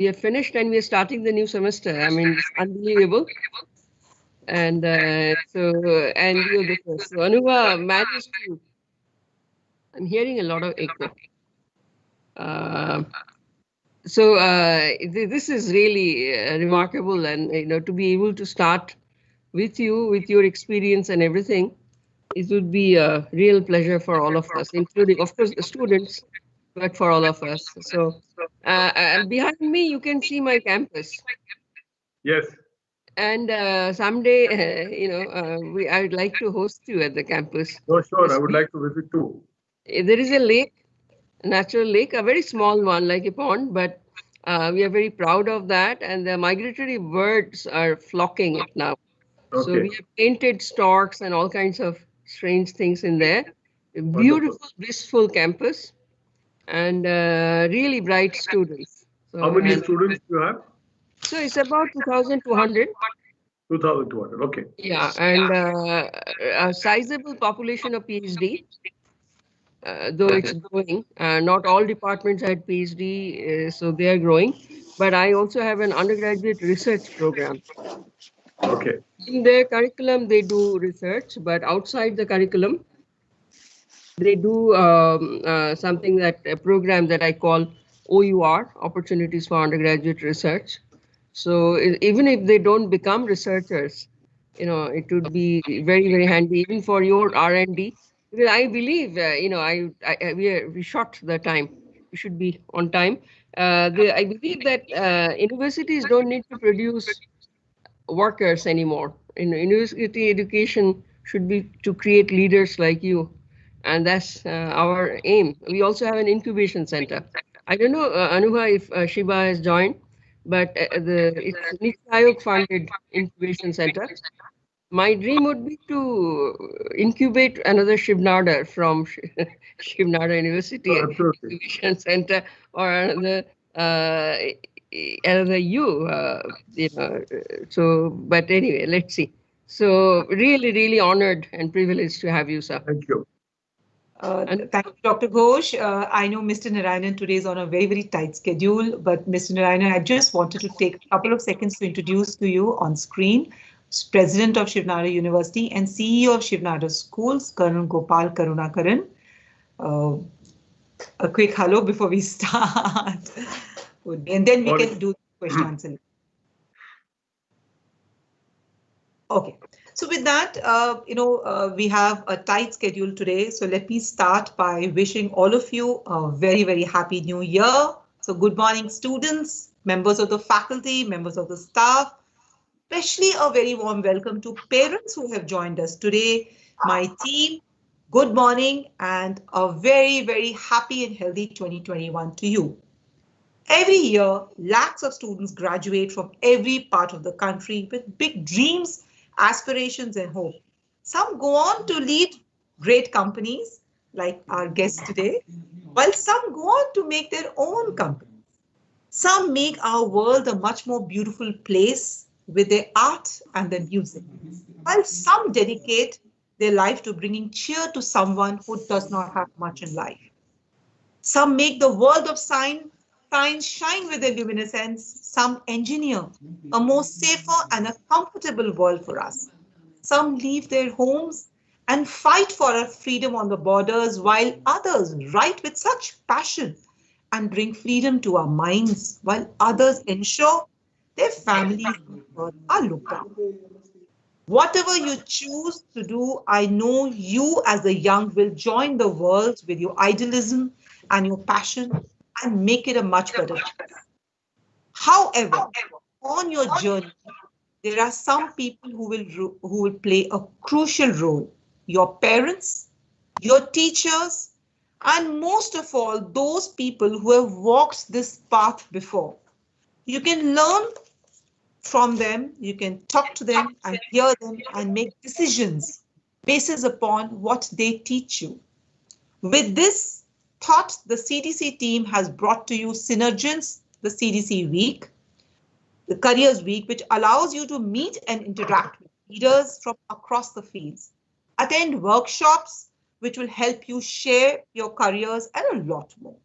we have finished and we are starting the new semester. I mean, it's unbelievable. And and you're the first. So Anuva managed to, I'm hearing a lot of echo. Uh, this is really remarkable, and to be able to start with you, with your experience and everything, it would be a real pleasure for all of us, including, of course, the students, but for all of us. So, behind me, you can see my campus. Yes. And someday, I would like to host you at the campus. Oh, sure. I It's would like to visit too. There is a lake, a natural lake, a very small one, like a pond, but we are very proud of that. And the migratory birds are flocking it now. So Okay. we have painted storks and all kinds of strange things in there. A Wonderful. beautiful, blissful campus, and really bright students. How So many and students do you have? so it's about 2,200. 2,200. Okay. Yeah, and a sizable population of PhD, though Okay. it's growing. Not all departments had PhD, so they are growing. But I also have an undergraduate research program. Okay. In their curriculum, they do research, but outside the curriculum, they do something that a program that I call OUR, Opportunities for Undergraduate Research. So even if they don't become researchers, it would be very, very handy even for your R&D. Because I believe, we shot the time. We should be on time. I believe that universities don't need to produce workers anymore. University education should be to create leaders like you, and that's our aim. We also have an incubation center. I don't know, Anuha, if Shiba has joined, but it's Niti Aayog funded incubation center. My dream would be to incubate another Shiv Nadar from Shiv Nadar University Oh, absolutely. Incubation Center, or uh, another you. But anyway, let's see. So really, really honored and privileged to have you, sir. Thank you. And Thank you, Dr. Ghosh. I know Mr. Narayanan today is on a very, very tight schedule, but Mr. Narayanan, I just wanted to take a couple of seconds to introduce to you on screen, President of Shiv Nadar University and CEO of Shiv Nadar Schools, Colonel Gopal Karunakaran. A quick hello before we start. And then we can do question answer. Okay. So with that, we have a tight schedule today. So let me start by wishing all of you a very, very happy new year. So good morning, students, members of the faculty, members of the staff, especially a very warm welcome to parents who have joined us today. My team, good morning and a very, very happy and healthy 2021 to you. Every year, lakhs of students graduate from every part of the country with big dreams, aspirations and hope. Some go on to lead great companies like our guest today, while some go on to make their own companies. Some make our world a much more beautiful place with their art and their music, while some dedicate their life to bringing cheer to someone who does not have much in life. Some make the world of science shine with their luminescence. Some engineer a more safer and a comfortable world for us. Some leave their homes and fight for our freedom on the borders, while others write with such passion and bring freedom to our minds, while others ensure their families are looked after. Whatever you choose to do, I know you as the young will join the world with your idealism and your passion and make it a much better place. However, on your journey, there are some people who will play a crucial role. Your parents, your teachers, and most of all, those people who have walked this path before. You can learn from them, you can talk to them and hear them and make decisions based upon what they teach you. With this thought, the CDC team has brought to you Synergence, the CDC Week, the Careers Week, which allows you to meet and interact with leaders from across the fields, attend workshops, which will help you share your careers and a lot more.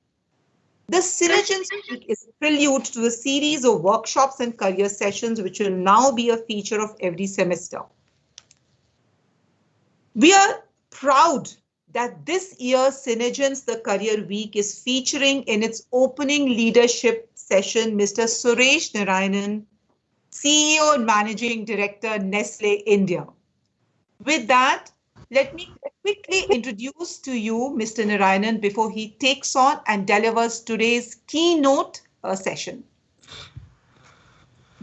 The Synergence Week is a prelude to the series of workshops and career sessions which will now be a feature of every semester. We are proud that this year's Synergence the Career Week is featuring in its opening leadership session Mr. Suresh Narayanan, CEO and Managing Director, Nestle India. With that, let me quickly introduce to you Mr. Narayanan before he takes on and delivers today's keynote session.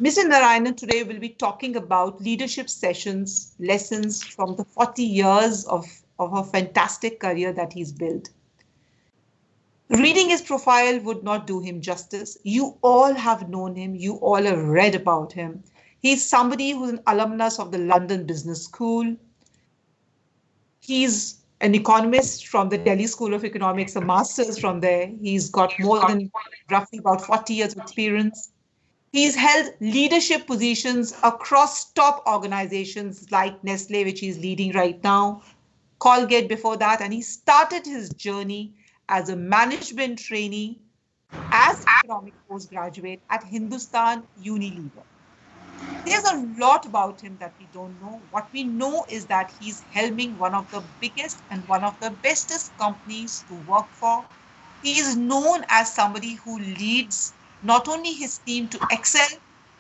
Mr. Narayanan today will be talking about leadership sessions, lessons from the 40 years of a fantastic career that he's built. Reading his profile would not do him justice. You all have known him. You all have read about him. He's somebody who's an alumnus of the London Business School. He's an economist from the Delhi School of Economics, a master's from there. He's got more than roughly about 40 years of experience. He's held leadership positions across top organizations like Nestle, which he's leading right now, Colgate before that, and he started his journey as a management trainee as economic postgraduate at Hindustan Unilever. There's a lot about him that we don't know. What we know is that he's helming one of the biggest and one of the bestest companies to work for. He is known as somebody who leads not only his team to excel,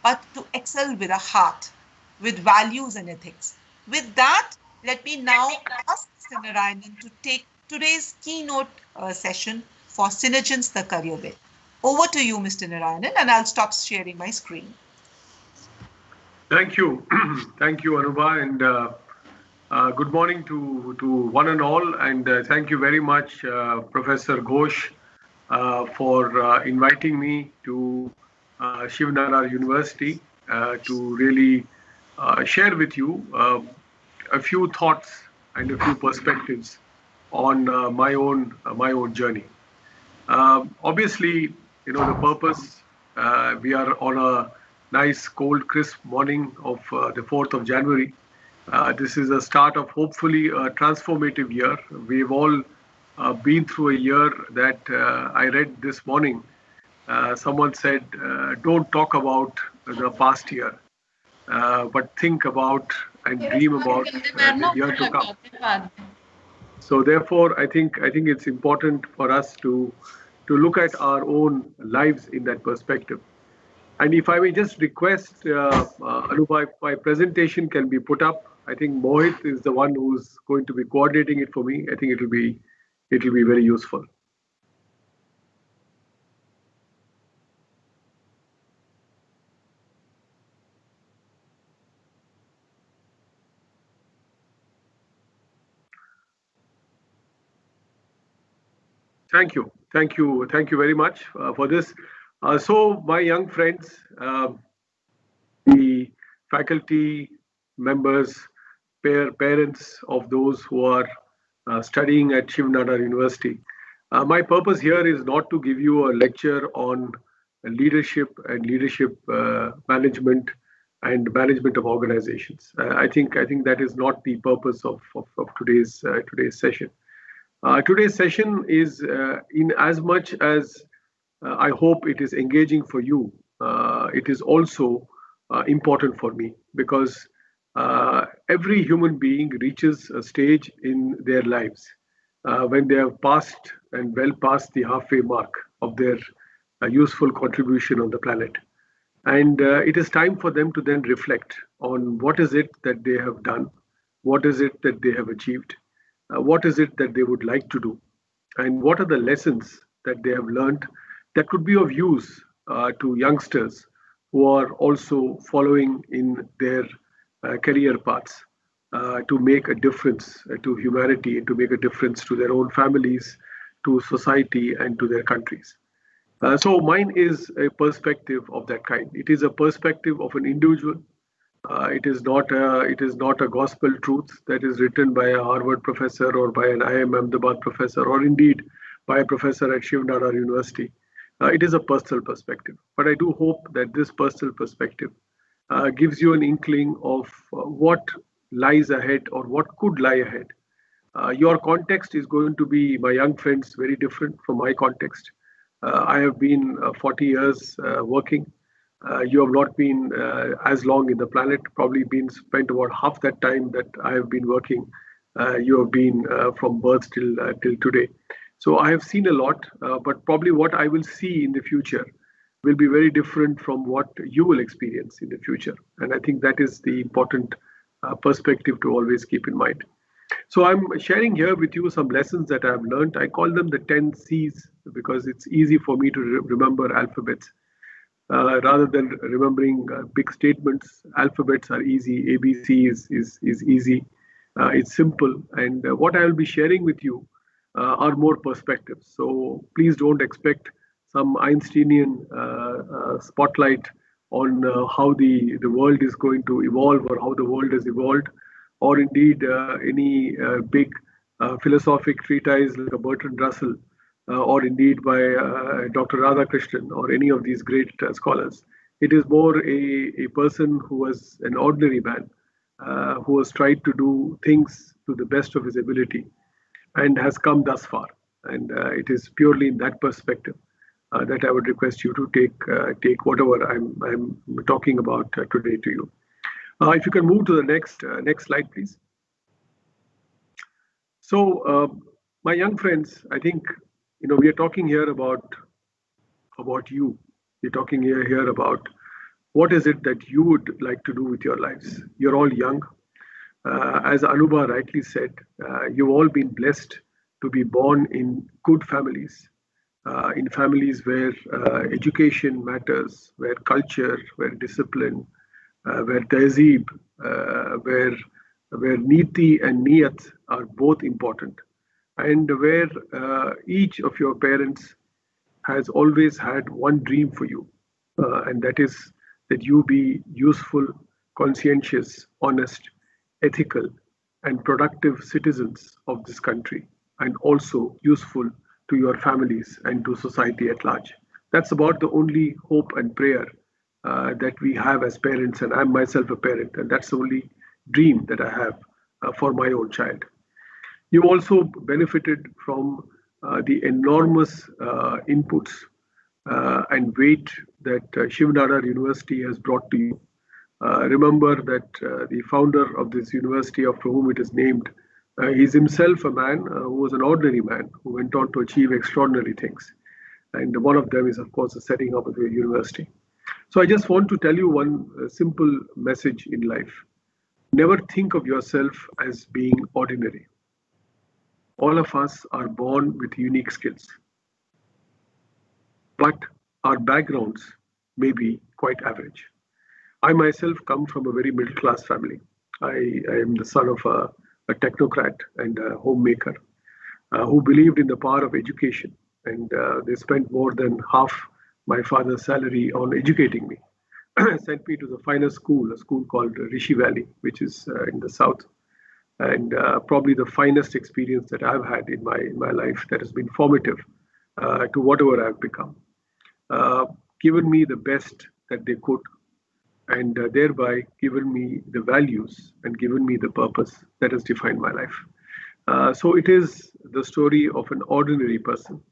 but to excel with a heart, with values and ethics. With that, let me now ask Mr. Narayanan to take today's keynote session for Synergence the Career Bit. Over to you, Mr. Narayanan, and I'll stop sharing my screen. Thank you. Thank you, Anubha, and good morning to one and all. And thank you very much, Professor Ghosh, for inviting me to Shiv Nadar University to really share with you a few thoughts and a few perspectives on my own journey. Obviously, you know, the purpose, we are on a nice, cold, crisp morning of the 4th of January. This is a start of hopefully a transformative year. We've all been through a year that I read this morning. Someone said, don't talk about the past year, but think about and dream about the year to come. So therefore, I think it's important for us to look at our own lives in that perspective. And if I may just request, Anubha, if my presentation can be put up. I think Mohit is the one who's going to be coordinating it for me. I think it'll be very useful. Thank you very much for this. So my young friends, the faculty members, parents of those who are studying at Shiv Nadar University. My purpose here is not to give you a lecture on leadership and leadership management and management of organizations. I think that is not the purpose of today's session. Today's session is in as much as I hope it is engaging for you. It is also important for me because every human being reaches a stage in their lives when they have passed and well past the halfway mark of their useful contribution on the planet. And it is time for them to then reflect on what is it that they have done, what is it that they have achieved, what is it that they would like to do, and what are the lessons that they have learned that could be of use to youngsters who are also following in their career paths to make a difference to humanity and to make a difference to their own families, to society, and to their countries. So mine is a perspective of that kind. It is a perspective of an individual. It is not a gospel truth that is written by a Harvard professor or by an IIM Ahmedabad professor or indeed by a professor at Shiv Nadar University. It is a personal perspective. But I do hope that this personal perspective gives you an inkling of what lies ahead or what could lie ahead. Your context is going to be, my young friends, very different from my context. I have been 40 years working. You have not been as long in the planet, probably been spent about half that time that I have been working. You have been from birth till today. So I have seen a lot, but probably what I will see in the future will be very different from what you will experience in the future. And I think that is the important perspective to always keep in mind. So I'm sharing here with you some lessons that I've learned. I call them the 10 C's because it's easy for me to remember alphabets. Rather than remembering big statements, alphabets are easy. ABC is easy. It's simple. And what I will be sharing with you are more perspectives. So please don't expect some Einsteinian spotlight on how the world is going to evolve or how the world has evolved, or indeed any big philosophic treatise like a Bertrand Russell, or indeed by Dr. Radhakrishnan or any of these great scholars. It is more a person who was an ordinary man, who has tried to do things to the best of his ability and has come thus far. And it is purely in that perspective that I would request you to take whatever I'm talking about today to you. If you can move to the next slide, please. So, my young friends, I think we are talking here about you. We're talking here about what is it that you would like to do with your lives. You're all young. As Anuba rightly said, you've all been blessed to be born in good families, in families where education matters, where culture, where discipline, where tehzeeb, where niti and niyat are both important, and where each of your parents has always had one dream for you, and that is that you be useful, conscientious, honest, ethical, and productive citizens of this country, and also useful to your families and to society at large. That's about the only hope and prayer that we have as parents, and I'm myself a parent, and that's the only dream that I have for my own child. You also benefited from the enormous inputs and weight that Shiv Nadar University has brought to you. Remember that the founder of this university, after whom it is named, he's himself a man who was an ordinary man who went on to achieve extraordinary things. And one of them is, of course, the setting up of the university. So I just want to tell you one simple message in life. Never think of yourself as being ordinary. All of us are born with unique skills, but our backgrounds may be quite average. I myself come from a very middle class family. I am the son of a technocrat and a homemaker who believed in the power of education, and they spent more than half my father's salary on educating me. Sent me to the finest school, a school called Rishi Valley, which is in the south. And probably the finest experience that I've had in my life that has been formative to whatever I've become. Given me the best that they could, and thereby given me the values and given me the purpose that has defined my life. So it is the story of an ordinary person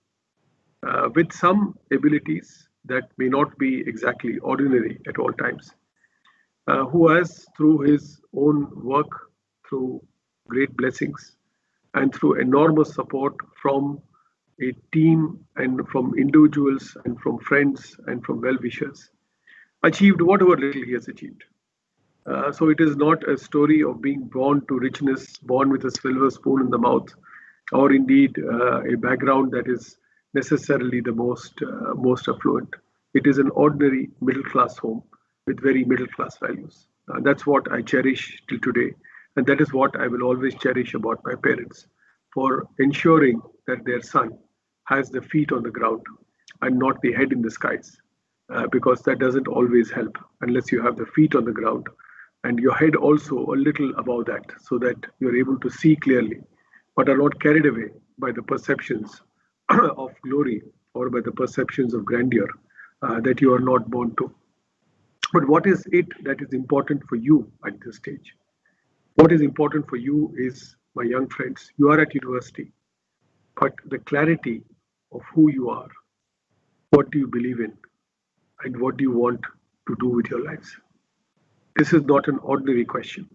with some abilities that may not be exactly ordinary at all times, who has, through his own work, through great blessings, and through enormous support from a team and from individuals and from friends and from well-wishers, achieved whatever little he has achieved. So it is not a story of being born to richness, born with a silver spoon in the mouth, or indeed a background that is necessarily the most affluent. It is an ordinary middle class home with very middle class values. That's what I cherish till today, and that is what I will always cherish about my parents, for ensuring that their son has the feet on the ground and not the head in the skies, because that doesn't always help unless you have the feet on the ground and your head also a little above that, so that you're able to see clearly, but are not carried away by the perceptions of glory or by the perceptions of grandeur that you are not born to. But what is it that is important for you at this stage? What is important for you is, my young friends, you are at university, but the clarity of who you are, What do you believe in? And what do you want to do with your lives? This is not an ordinary question.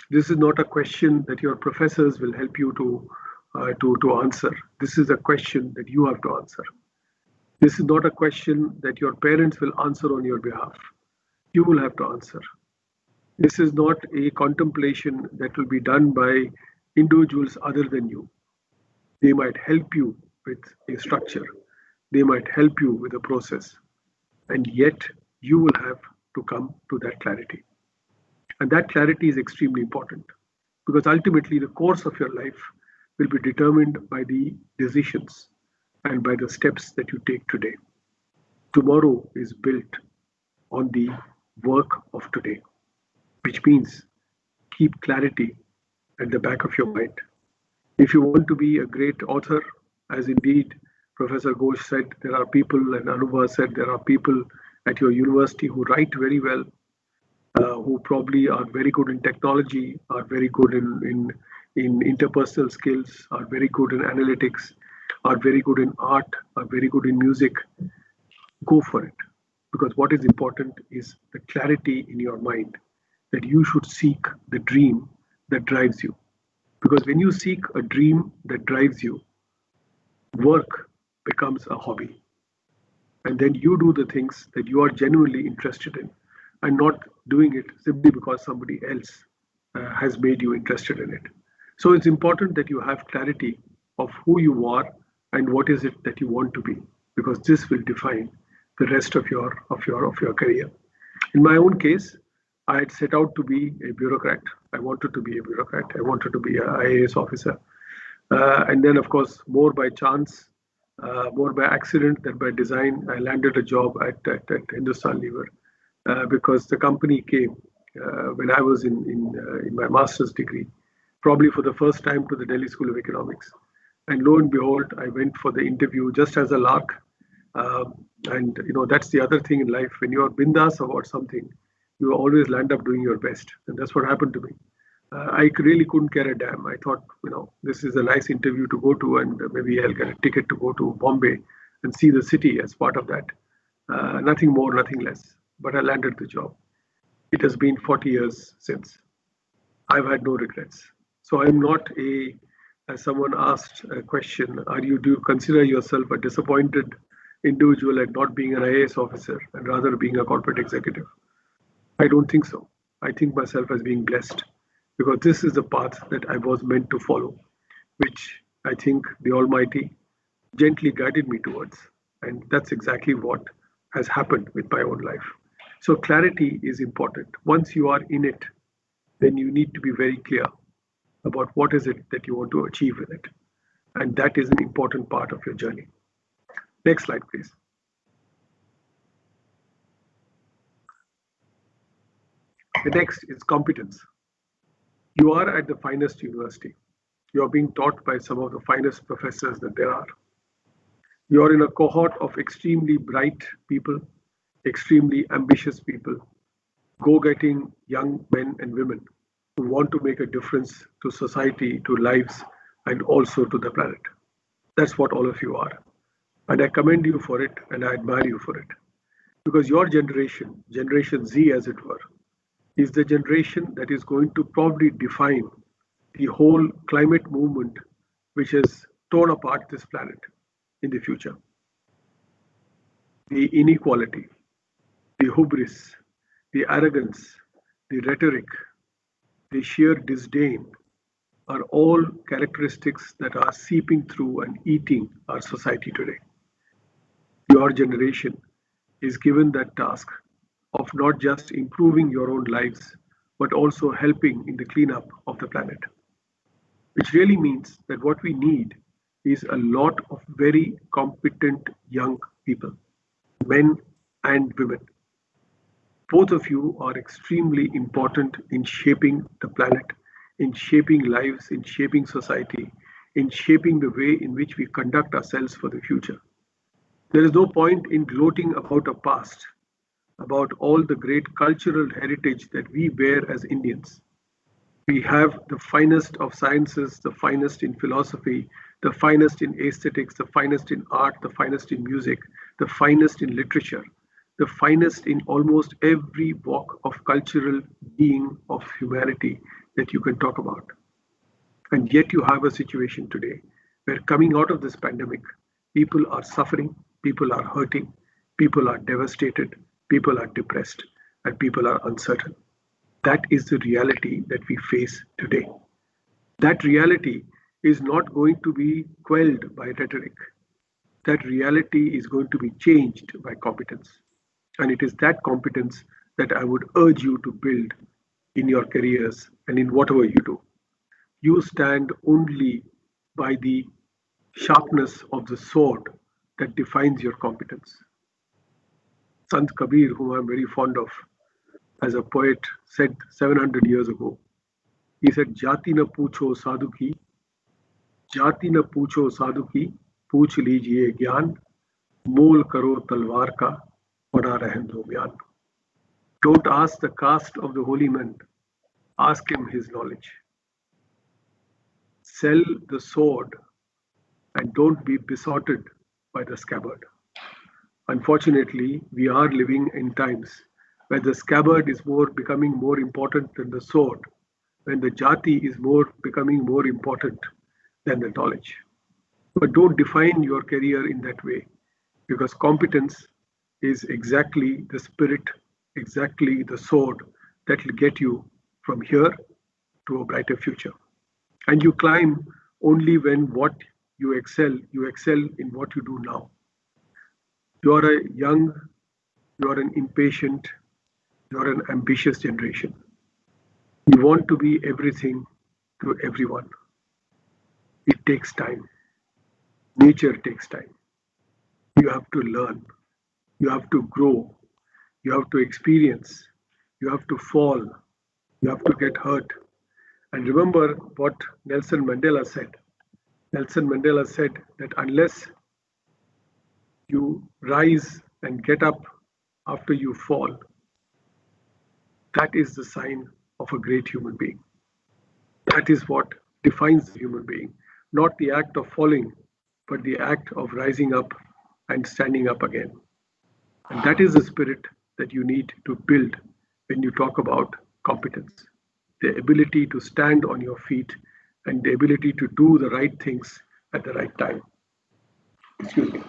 This is not a question that your professors will help you to answer. This is a question that you have to answer. This is not a question that your parents will answer on your behalf. You will have to answer. This is not a contemplation that will be done by individuals other than you. They might help you with a structure. They might help you with a process. And yet you will have to come to that clarity. And that clarity is extremely important because ultimately the course of your life will be determined by the decisions and by the steps that you take today. Tomorrow is built on the work of today, which means keep clarity at the back of your mind. If you want to be a great author, as indeed Professor Ghosh said, there are people, and Anubha said, there are people at your university who write very well, who probably are very good in technology, are very good in interpersonal skills, are very good in analytics, are very good in art, are very good in music. Go for it. Because what is important is the clarity in your mind that you should seek the dream that drives you. Because when you seek a dream that drives you, work becomes a hobby. And then you do the things that you are genuinely interested in and not doing it simply because somebody else has made you interested in it. So it's important that you have clarity of who you are and what is it that you want to be, because this will define the rest of your career. In my own case, I had set out to be a bureaucrat. I wanted to be a bureaucrat. I wanted to be an IAS officer. And then, of course, more by chance, more by accident than by design, I landed a job at Hindustan Lever because the company came when I was in my master's degree, probably for the first time to the Delhi School of Economics. And lo and behold, I went for the interview just as a lark. And that's the other thing in life. When you are bindas about something, you always land up doing your best. And that's what happened to me. I really couldn't care a damn. I thought, this is a nice interview to go to, and maybe I'll get a ticket to go to Bombay and see the city as part of that. Nothing more, nothing less. But I landed the job. It has been 40 years since. I've had no regrets. So I'm not as someone asked a question, do you consider yourself a disappointed individual at not being an IAS officer and rather being a corporate executive? I don't think so. I think myself as being blessed because this is the path that I was meant to follow, which I think the Almighty gently guided me towards. And that's exactly what has happened with my own life. So clarity is important. Once you are in it, then you need to be very clear about what is it that you want to achieve with it. And that is an important part of your journey. Next slide, please. The next is competence. You are at the finest university. You are being taught by some of the finest professors that there are. You are in a cohort of extremely bright people, extremely ambitious people, go-getting young men and women who want to make a difference to society, to lives, and also to the planet. That's what all of you are. And I commend you for it, and I admire you for it. Because your generation, Generation Z as it were, is the generation that is going to probably define the whole climate movement which has torn apart this planet in the future. The inequality, the hubris, the arrogance, the rhetoric, the sheer disdain are all characteristics that are seeping through and eating our society today. Your generation is given that task of not just improving your own lives, but also helping in the cleanup of the planet. Which really means that what we need is a lot of very competent young people, men and women. Both of you are extremely important in shaping the planet, in shaping lives, in shaping society, in shaping the way in which we conduct ourselves for the future. There is no point in gloating about a past, about all the great cultural heritage that we bear as Indians. We have the finest of sciences, the finest in philosophy, the finest in aesthetics, the finest in art, the finest in music, the finest in literature, the finest in almost every walk of cultural being of humanity that you can talk about. And yet you have a situation today where coming out of this pandemic, people are suffering, people are hurting, people are devastated, people are depressed, and people are uncertain. That is the reality that we face today. That reality is not going to be quelled by rhetoric. That reality is going to be changed by competence. And it is that competence that I would urge you to build in your careers and in whatever you do. You stand only by the sharpness of the sword that defines your competence. Sant Kabir, whom I'm very fond of, as a poet, said 700 years ago, he said, Jati na pucho sadhu ki, Jati na pucho sadhu ki, पूछ लीजिए ज्ञान मोल करो तलवार का पड़ा रहन दो म्यान. Don't ask the caste of the holy man, ask him his knowledge. Sell the sword and don't be besotted by the scabbard. Unfortunately, we are living in times where the scabbard is becoming more important than the sword, when the jati is becoming more important than the knowledge. But don't define your career in that way, because competence is exactly the spirit, exactly the sword that will get you from here to a brighter future. And you climb only when you excel in what you do now. You are a young, you are an impatient, you are an ambitious generation. You want to be everything to everyone. It takes time. Nature takes time. You have to learn. You have to grow. You have to experience. You have to fall. You have to get hurt. And remember what Nelson Mandela said. Nelson Mandela said that unless you rise and get up after you fall, that is the sign of a great human being. That is what defines the human being, not the act of falling, but the act of rising up and standing up again. And that is the spirit that you need to build when you talk about competence. The ability to stand on your feet and the ability to do the right things at the right time. Excuse me.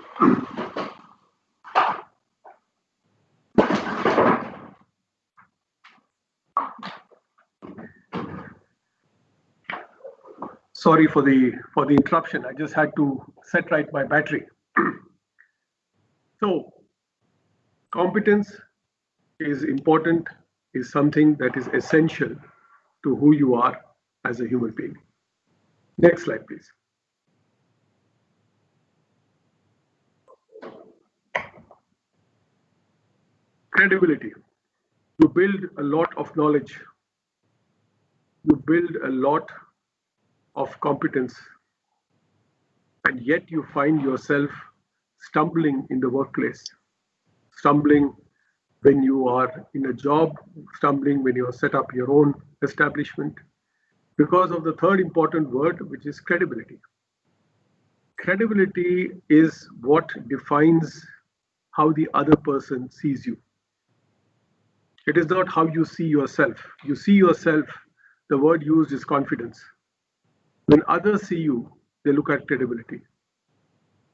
Sorry for the interruption. I just had to set right my battery. So, competence is important, is something that is essential to who you are as a human being. Next slide, please. Credibility. You build a lot of knowledge. You build a lot of competence, and yet you find yourself stumbling in the workplace, stumbling when you are in a job, stumbling when you set up your own establishment, because of the third important word, which is credibility. Credibility is what defines how the other person sees you. It is not how you see yourself. You see yourself, the word used is confidence. When others see you, they look at credibility.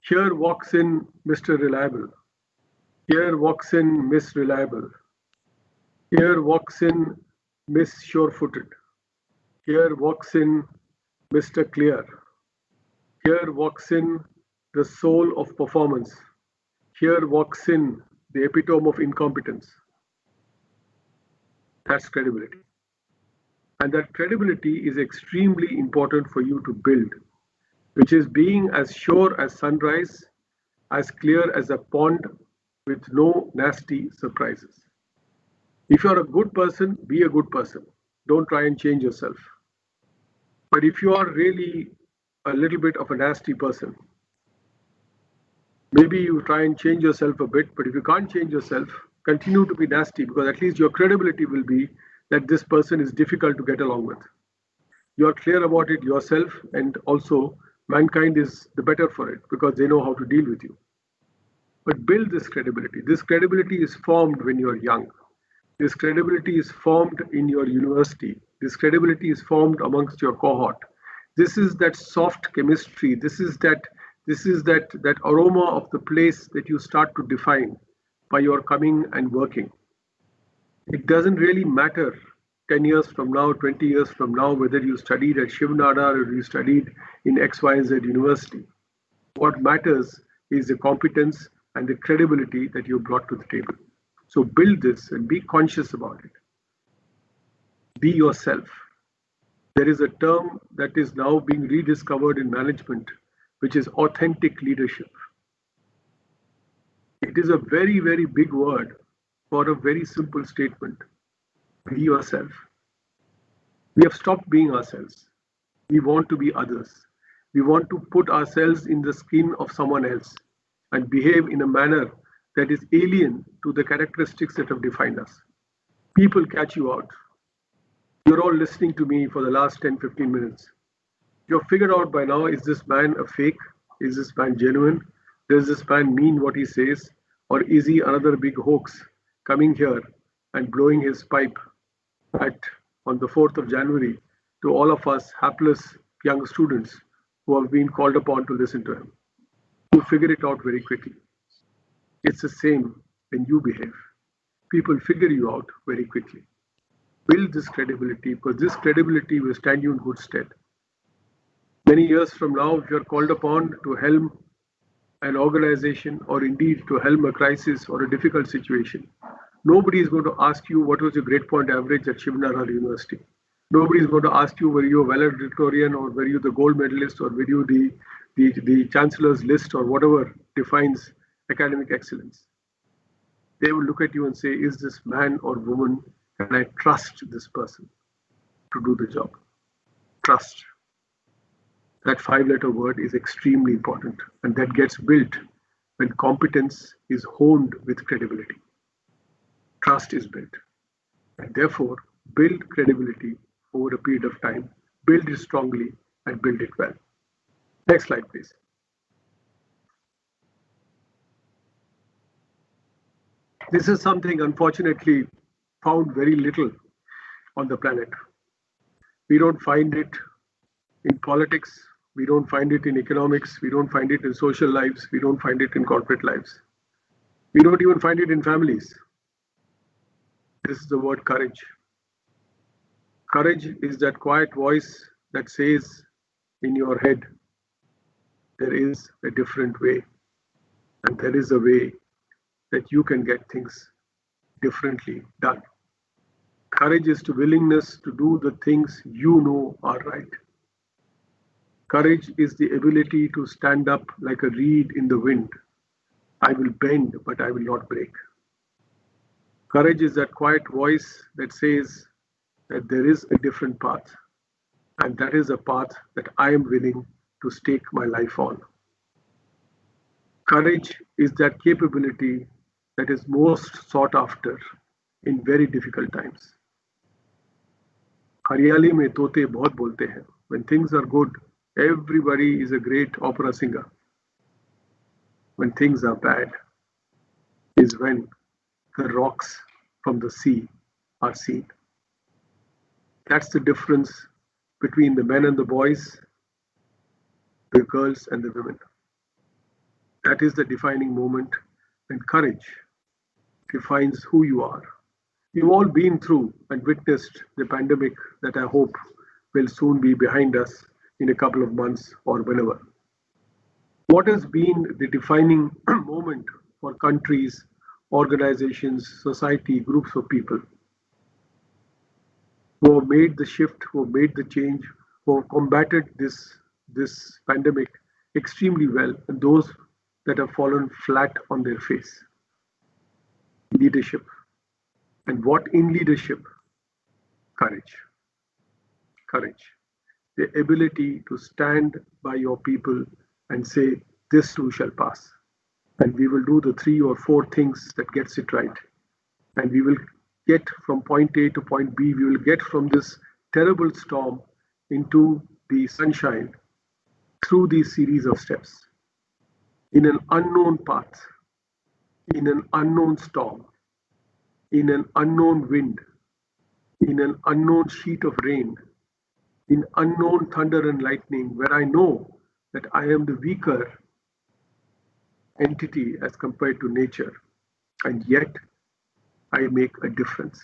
Here walks in Mr. Reliable. Here walks in Miss Reliable. Here walks in Miss Sure-footed. Here walks in Mr. Clear. Here walks in the soul of performance. Here walks in the epitome of incompetence. That's credibility. And that credibility is extremely important for you to build, which is being as sure as sunrise, as clear as a pond with no nasty surprises. If you're a good person, be a good person. Don't try and change yourself. But if you are really a little bit of a nasty person, maybe you try and change yourself a bit, but if you can't change yourself, continue to be nasty, because at least your credibility will be that this person is difficult to get along with. You are clear about it yourself, and also mankind is the better for it because they know how to deal with you. But build this credibility. This credibility is formed when you're young. This credibility is formed in your university. This credibility is formed amongst your cohort. This is that soft chemistry. This is that aroma of the place that you start to define by your coming and working. It doesn't really matter 10 years from now, 20 years from now, whether you studied at Shiv Nadar or you studied in XYZ university. What matters is the competence and the credibility that you brought to the table. So build this and be conscious about it. Be yourself. There is a term that is now being rediscovered in management, which is authentic leadership. It is a very, very big word for a very simple statement. Be yourself. We have stopped being ourselves. We want to be others. We want to put ourselves in the skin of someone else and behave in a manner that is alien to the characteristics that have defined us. People catch you out. You're all listening to me for the last 10, 15 minutes. You've figured out by now, is this man a fake? Is this man genuine? Does this man mean what he says? Or is he another big hoax coming here and blowing his pipe on the 4th of January to all of us hapless young students who have been called upon to listen to him? You figure it out very quickly. It's the same when you behave. People figure you out very quickly. Build this credibility, because this credibility will stand you in good stead. Many years from now, if you're called upon to helm an organization or indeed to helm a crisis or a difficult situation, nobody is going to ask you what was your grade point average at Shiv Nadar University. Nobody is going to ask you were you a valedictorian or were you the gold medalist or were you the chancellor's list or whatever defines academic excellence. They will look at you and say, is this man or woman, can I trust this person to do the job? Trust. That 5-letter word is extremely important, and that gets built when competence is honed with credibility. Trust is built, and therefore build credibility over a period of time, build it strongly and build it well. Next slide, please. This is something unfortunately found very little on the planet. We don't find it in politics, we don't find it in economics, we don't find it in social lives, we don't find it in corporate lives. We don't even find it in families. This is the word courage. Courage is that quiet voice that says in your head, there is a different way, and there is a way that you can get things differently done. Courage is the willingness to do the things you know are right. Courage is the ability to stand up like a reed in the wind. I will bend, but I will not break. Courage is that quiet voice that says that there is a different path, and that is a path that I am willing to stake my life on. Courage is that capability that is most sought after in very difficult times. हरियाली में तोते बहुत बोलते हैं. When things are good, everybody is a great opera singer. When things are bad is when the rocks from the sea are seen. That's the difference between the men and the boys, the girls and the women. That is the defining moment when courage defines who you are. You've all been through and witnessed the pandemic that I hope will soon be behind us in a couple of months or whenever. What has been the defining moment for countries, organizations, society, groups of people who have made the shift, who have made the change, who have combated this pandemic extremely well, and those that have fallen flat on their face? Leadership. And what in leadership? Courage. Courage. The ability to stand by your people and say, this too shall pass. And we will do the 3 or 4 things that gets it right. And we will get from point A to point B. We will get from this terrible storm into the sunshine through these series of steps in an unknown path. in an unknown storm, in an unknown wind, in an unknown sheet of rain, in unknown thunder and lightning, where I know that I am the weaker entity as compared to nature, and yet I make a difference.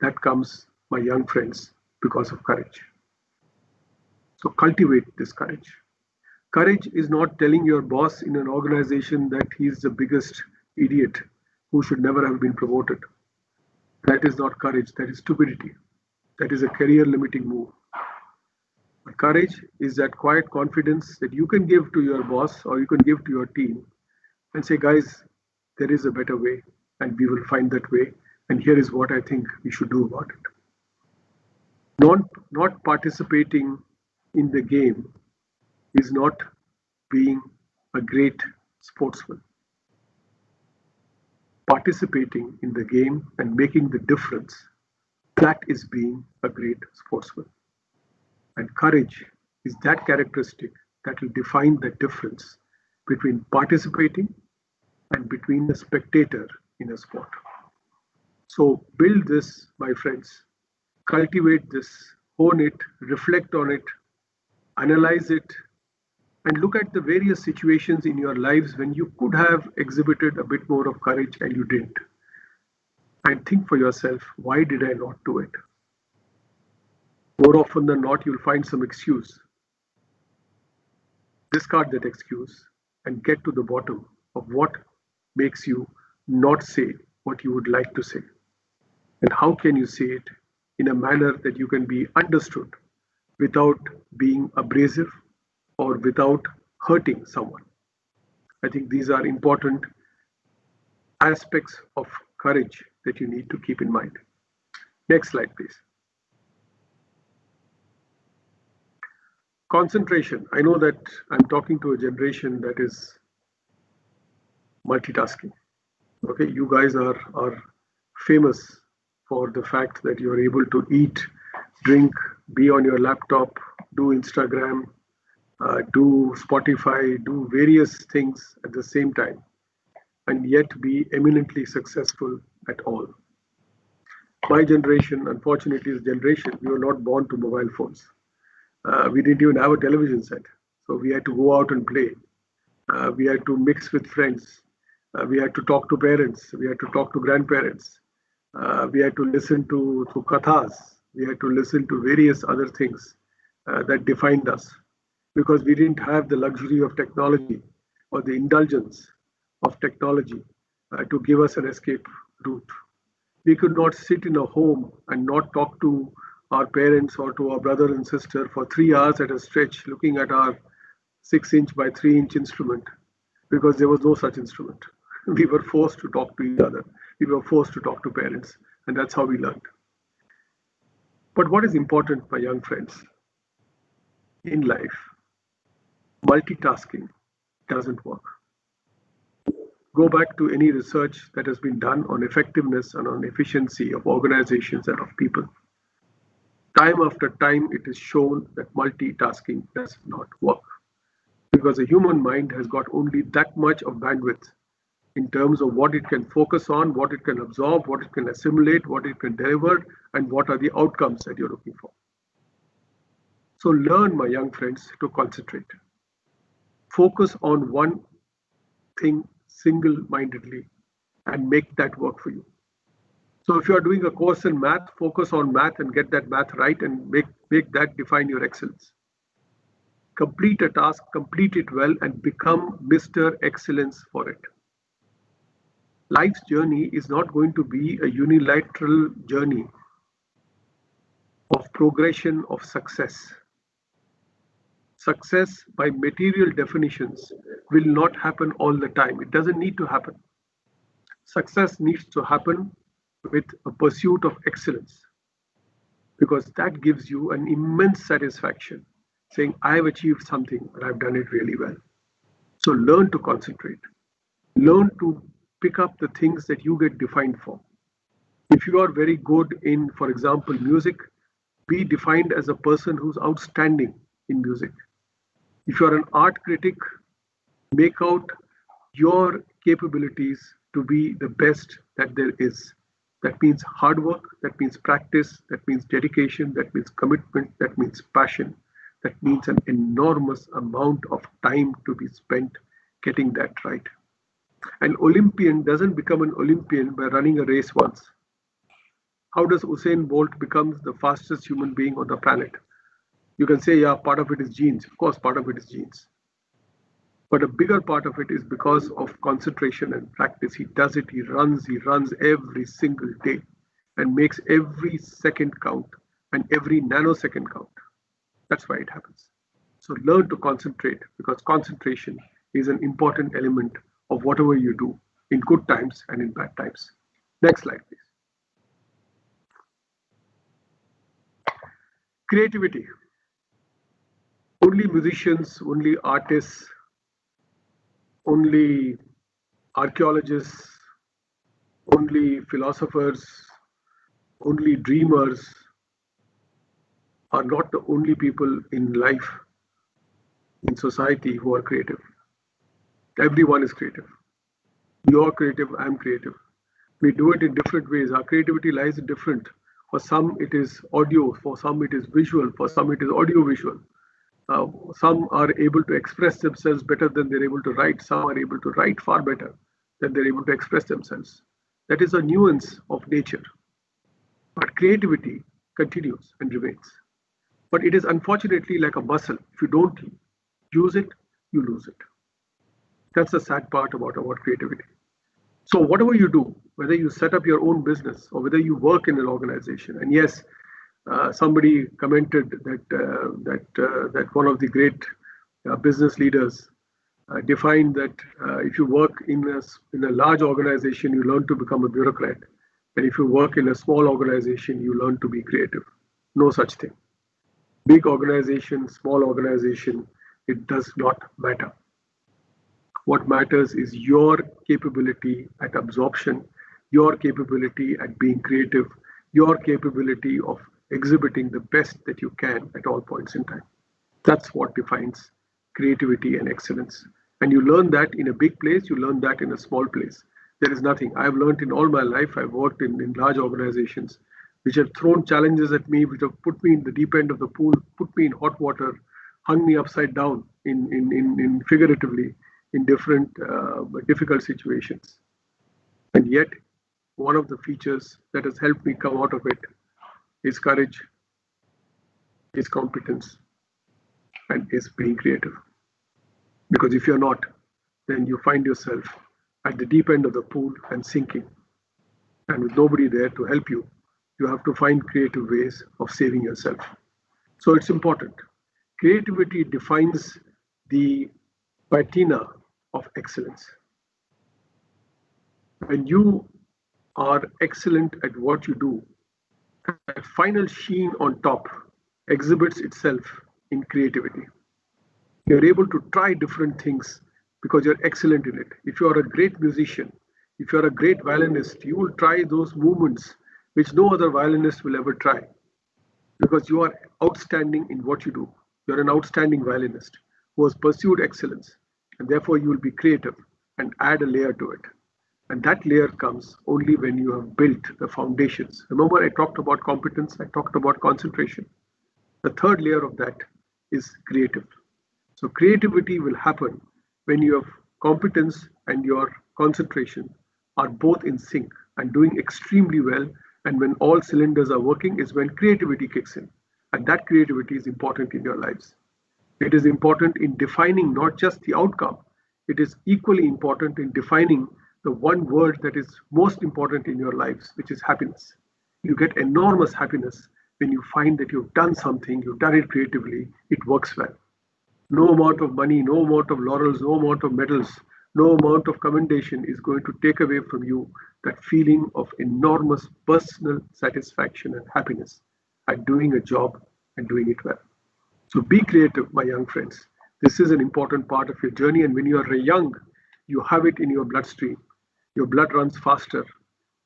That comes, my young friends, because of courage. So cultivate this courage. Courage is not telling your boss in an organization that he's the biggest idiot who should never have been promoted. That is not courage, that is stupidity. That is a career limiting move. But courage is that quiet confidence that you can give to your boss or you can give to your team and say, guys, there is a better way and we will find that way. And here is what I think we should do about it. Not participating in the game is not being a great sportsman. Participating in the game and making the difference, that is being a great sportsman. And courage is that characteristic that will define the difference between participating and between a spectator in a sport. So build this, my friends, cultivate this, hone it, reflect on it, analyze it, and look at the various situations in your lives when you could have exhibited a bit more of courage and you didn't. And think for yourself, why did I not do it? More often than not, you'll find some excuse. Discard that excuse and get to the bottom of what makes you not say what you would like to say. And how can you say it in a manner that you can be understood without being abrasive or without hurting someone. I think these are important aspects of courage that you need to keep in mind. Next slide, please. Concentration. I know that I'm talking to a generation that is multitasking. Okay, you guys are famous for the fact that you're able to eat, drink, be on your laptop, do Instagram, do Spotify, do various things at the same time, and yet be eminently successful at all. My generation, unfortunately, is generation, we were not born to mobile phones. We didn't even have a television set. So we had to go out and play. We had to mix with friends. We had to talk to parents. We had to talk to grandparents. We had to listen to kathas. We had to listen to various other things that defined us, because we didn't have the luxury of technology or the indulgence of technology to give us an escape route. We could not sit in a home and not talk to our parents or to our brother and sister for 3 hours at a stretch looking at our 6-inch by 3-inch instrument, because there was no such instrument. We were forced to talk to each other. We were forced to talk to parents, and that's how we learned. But what is important, my young friends, in life, multitasking doesn't work. Go back to any research that has been done on effectiveness and on efficiency of organizations and of people. Time after time, it is shown that multitasking does not work, because the human mind has got only that much of bandwidth in terms of what it can focus on, what it can absorb, what it can assimilate, what it can deliver, and what are the outcomes that you're looking for. So learn, my young friends, to concentrate. Focus on one thing single-mindedly and make that work for you. So if you're doing a course in math, focus on math and get that math right and make that define your excellence. Complete a task, complete it well, and become Mr. Excellence for it. Life's journey is not going to be a unilateral journey of progression of success. Success by material definitions will not happen all the time. It doesn't need to happen. Success needs to happen with a pursuit of excellence, because that gives you an immense satisfaction, saying, I have achieved something and I've done it really well. So learn to concentrate. Learn to pick up the things that you get defined for. If you are very good in, for example, music, be defined as a person who's outstanding in music. If you are an art critic, make out your capabilities to be the best that there is. That means hard work, that means practice, that means dedication, that means commitment, that means passion, that means an enormous amount of time to be spent getting that right. An Olympian doesn't become an Olympian by running a race once. How does Usain Bolt become the fastest human being on the planet? You can say, yeah, part of it is genes. Of course, part of it is genes. But a bigger part of it is because of concentration and practice. He does it, he runs every single day and makes every second count and every nanosecond count. That's why it happens. So learn to concentrate, because concentration is an important element of whatever you do in good times and in bad times. Next slide, please. Creativity. Only musicians, only artists, only archaeologists, only philosophers, only dreamers are not the only people in life, in society, who are creative. Everyone is creative. You're creative, I'm creative. We do it in different ways. Our creativity lies in different. For some, it is audio. For some, it is visual. For some, it is audio-visual. Some are able to express themselves better than they're able to write. Some are able to write far better than they're able to express themselves. That is a nuance of nature. But creativity continues and remains. But it is unfortunately like a muscle. If you don't use it, you lose it. That's the sad part about creativity. So whatever you do, whether you set up your own business or whether you work in an organization, and yes, somebody commented that one of the great business leaders defined that if you work in a large organization, you learn to become a bureaucrat, and if you work in a small organization, you learn to be creative. No such thing. Big organization, small organization, it does not matter. What matters is your capability at absorption, your capability at being creative, your capability of exhibiting the best that you can at all points in time. That's what defines creativity and excellence. And you learn that in a big place, you learn that in a small place. There is nothing. I've learned in all my life, I've worked in large organizations which have thrown challenges at me, which have put me in the deep end of the pool, put me in hot water, hung me upside down in figuratively in different difficult situations. And yet, one of the features that has helped me come out of it is courage, is competence, and is being creative. Because if you're not, then you find yourself at the deep end of the pool and sinking. And with nobody there to help you, you have to find creative ways of saving yourself. So it's important. Creativity defines the patina of excellence. When you are excellent at what you do, that final sheen on top exhibits itself in creativity. You're able to try different things because you're excellent in it. If you are a great musician, if you're a great violinist, you will try those movements which no other violinist will ever try, because you are outstanding in what you do. You're an outstanding violinist who has pursued excellence, and therefore you will be creative and add a layer to it. And that layer comes only when you have built the foundations. Remember, I talked about competence, I talked about concentration. The third layer of that is creative. So creativity will happen when your competence and your concentration are both in sync and doing extremely well. And when all cylinders are working is when creativity kicks in. And that creativity is important in your lives. It is important in defining not just the outcome, it is equally important in defining the one word that is most important in your lives, which is happiness. You get enormous happiness when you find that you've done something, you've done it creatively, it works well. No amount of money, no amount of laurels, no amount of medals, no amount of commendation is going to take away from you that feeling of enormous personal satisfaction and happiness at doing a job and doing it well. So be creative, my young friends. This is an important part of your journey, and when you are young, you have it in your bloodstream. Your blood runs faster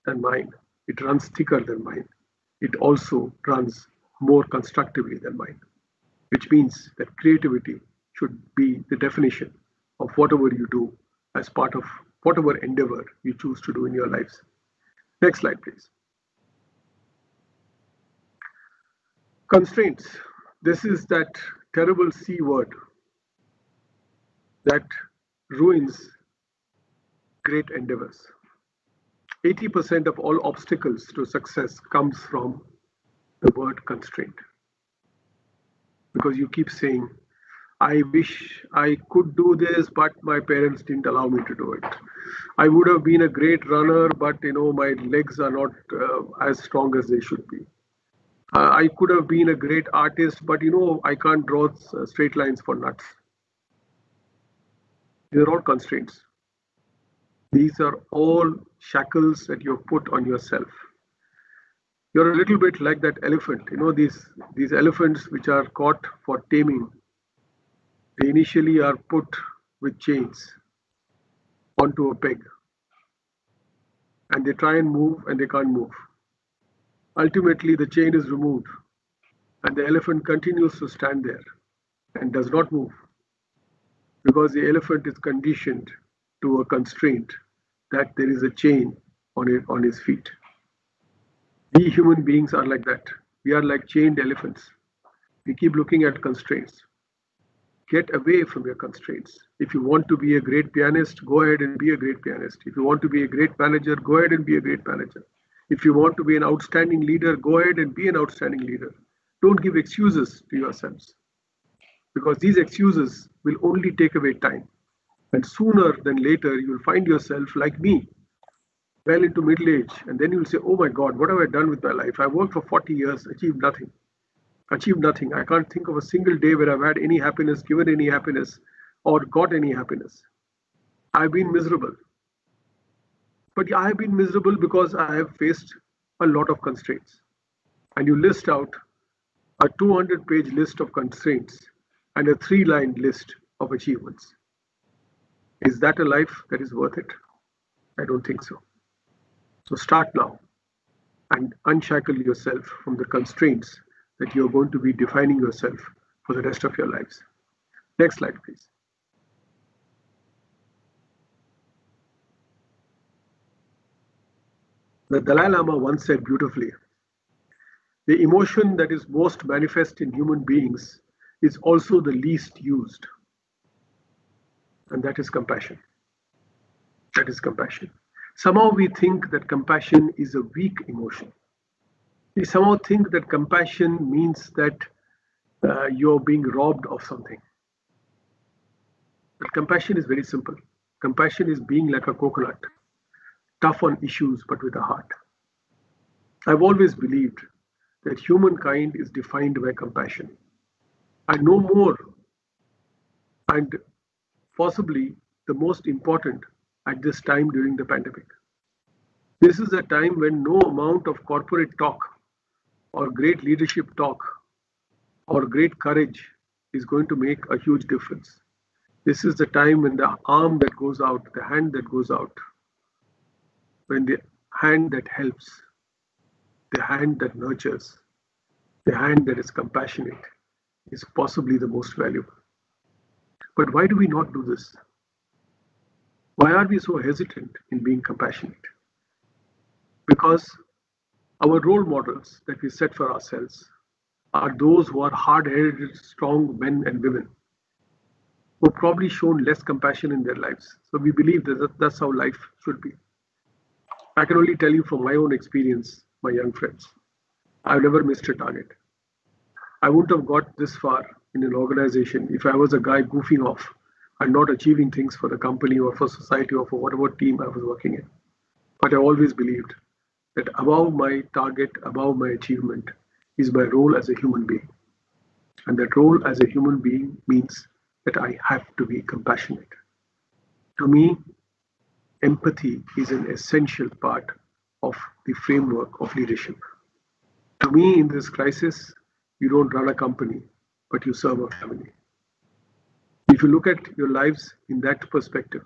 than mine. It runs thicker than mine. It also runs more constructively than mine, which means that creativity should be the definition of whatever you do as part of whatever endeavor you choose to do in your lives. Next slide, please. Constraints. This is that terrible C word that ruins great endeavors. 80% of all obstacles to success comes from the word constraint. Because you keep saying, I wish I could do this, but my parents didn't allow me to do it. I would have been a great runner, but my legs are not as strong as they should be. I could have been a great artist, but I can't draw straight lines for nuts. These are all constraints. These are all shackles that you've put on yourself. You're a little bit like that elephant. These elephants which are caught for taming, they initially are put with chains onto a peg. And they try and move and they can't move. Ultimately, the chain is removed and the elephant continues to stand there and does not move because the elephant is conditioned to a constraint that there is a chain on his feet. We human beings are like that. We are like chained elephants. We keep looking at constraints. Get away from your constraints. If you want to be a great pianist, go ahead and be a great pianist. If you want to be a great manager, go ahead and be a great manager. If you want to be an outstanding leader, go ahead and be an outstanding leader. Don't give excuses to yourselves, because these excuses will only take away time. And sooner than later, you'll find yourself like me, well into middle age. And then you'll say, oh my God, what have I done with my life? I worked for 40 years, achieved nothing. I can't think of a single day where I've had any happiness, given any happiness, or got any happiness. I've been miserable. But I have been miserable because I have faced a lot of constraints. And you list out a 200-page list of constraints and a 3-line list of achievements. Is that a life that is worth it? I don't think so. So start now and unshackle yourself from the constraints that you're going to be defining yourself for the rest of your lives. Next slide, please. The Dalai Lama once said beautifully, the emotion that is most manifest in human beings is also the least used. And that is compassion. That is compassion. Somehow we think that compassion is a weak emotion. We somehow think that compassion means that you're being robbed of something. But compassion is very simple. Compassion is being like a coconut, tough on issues but with a heart. I've always believed that humankind is defined by compassion. And no more, and possibly the most important at this time during the pandemic. This is a time when no amount of corporate talk or great leadership talk or great courage is going to make a huge difference. This is the time when the arm that goes out, the hand that goes out, when the hand that helps, the hand that nurtures, the hand that is compassionate is possibly the most valuable. But why do we not do this? Why are we so hesitant in being compassionate? Because our role models that we set for ourselves are those who are hard-headed, strong men and women who have probably shown less compassion in their lives. So we believe that that's how life should be. I can only tell you from my own experience, my young friends, I've never missed a target. I wouldn't have got this far in an organization if I was a guy goofing off and not achieving things for the company or for society or for whatever team I was working in. But I always believed that above my target, above my achievement is my role as a human being. And that role as a human being means that I have to be compassionate. To me, empathy is an essential part of the framework of leadership. To me, in this crisis, you don't run a company, but you serve a family. If you look at your lives in that perspective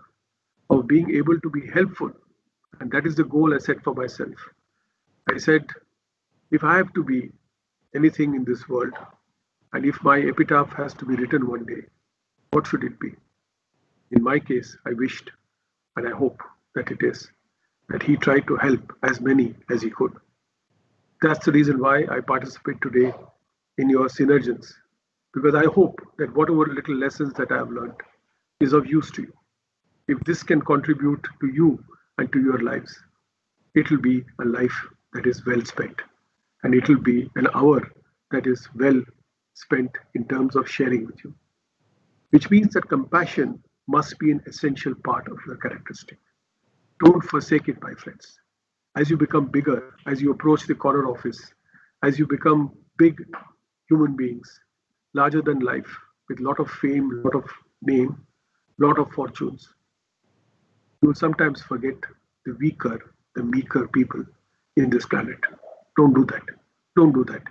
of being able to be helpful, and that is the goal I set for myself. I said, if I have to be anything in this world, and if my epitaph has to be written one day, what should it be? In my case, I wished and I hope that it is, that he tried to help as many as he could. That's the reason why I participate today in your Synergence, because I hope that whatever little lessons that I have learned is of use to you. If this can contribute to you and to your lives, it will be a life that is well spent, and it will be an hour that is well spent in terms of sharing with you, which means that compassion must be an essential part of your characteristic. Don't forsake it, my friends. As you become bigger, as you approach the corner office, as you become big human beings, larger than life, with a lot of fame, lot of name, lot of fortunes, you will sometimes forget the weaker, the meeker people in this planet. Don't do that. Don't do that.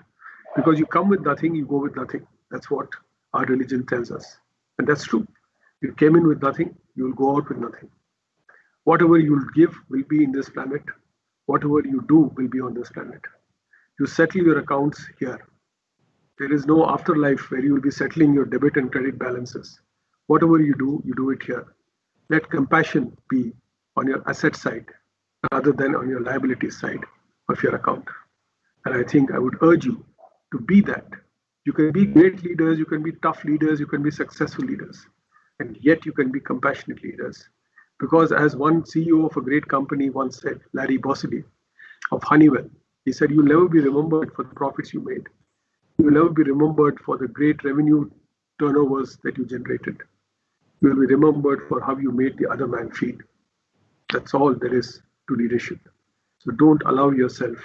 Because you come with nothing, you go with nothing. That's what our religion tells us. And that's true. You came in with nothing, you will go out with nothing. Whatever you will give will be in this planet. Whatever you do will be on this planet. You settle your accounts here. There is no afterlife where you will be settling your debit and credit balances. Whatever you do it here. Let compassion be on your asset side rather than on your liability side of your account. And I think I would urge you to be that. You can be great leaders, you can be tough leaders, you can be successful leaders, and yet you can be compassionate leaders. Because as one CEO of a great company once said, Larry Bossidy of Honeywell, he said, you'll never be remembered for the profits you made. You'll never be remembered for the great revenue turnovers that you generated. You will be remembered for how you made the other man feel. That's all there is to leadership. So don't allow yourself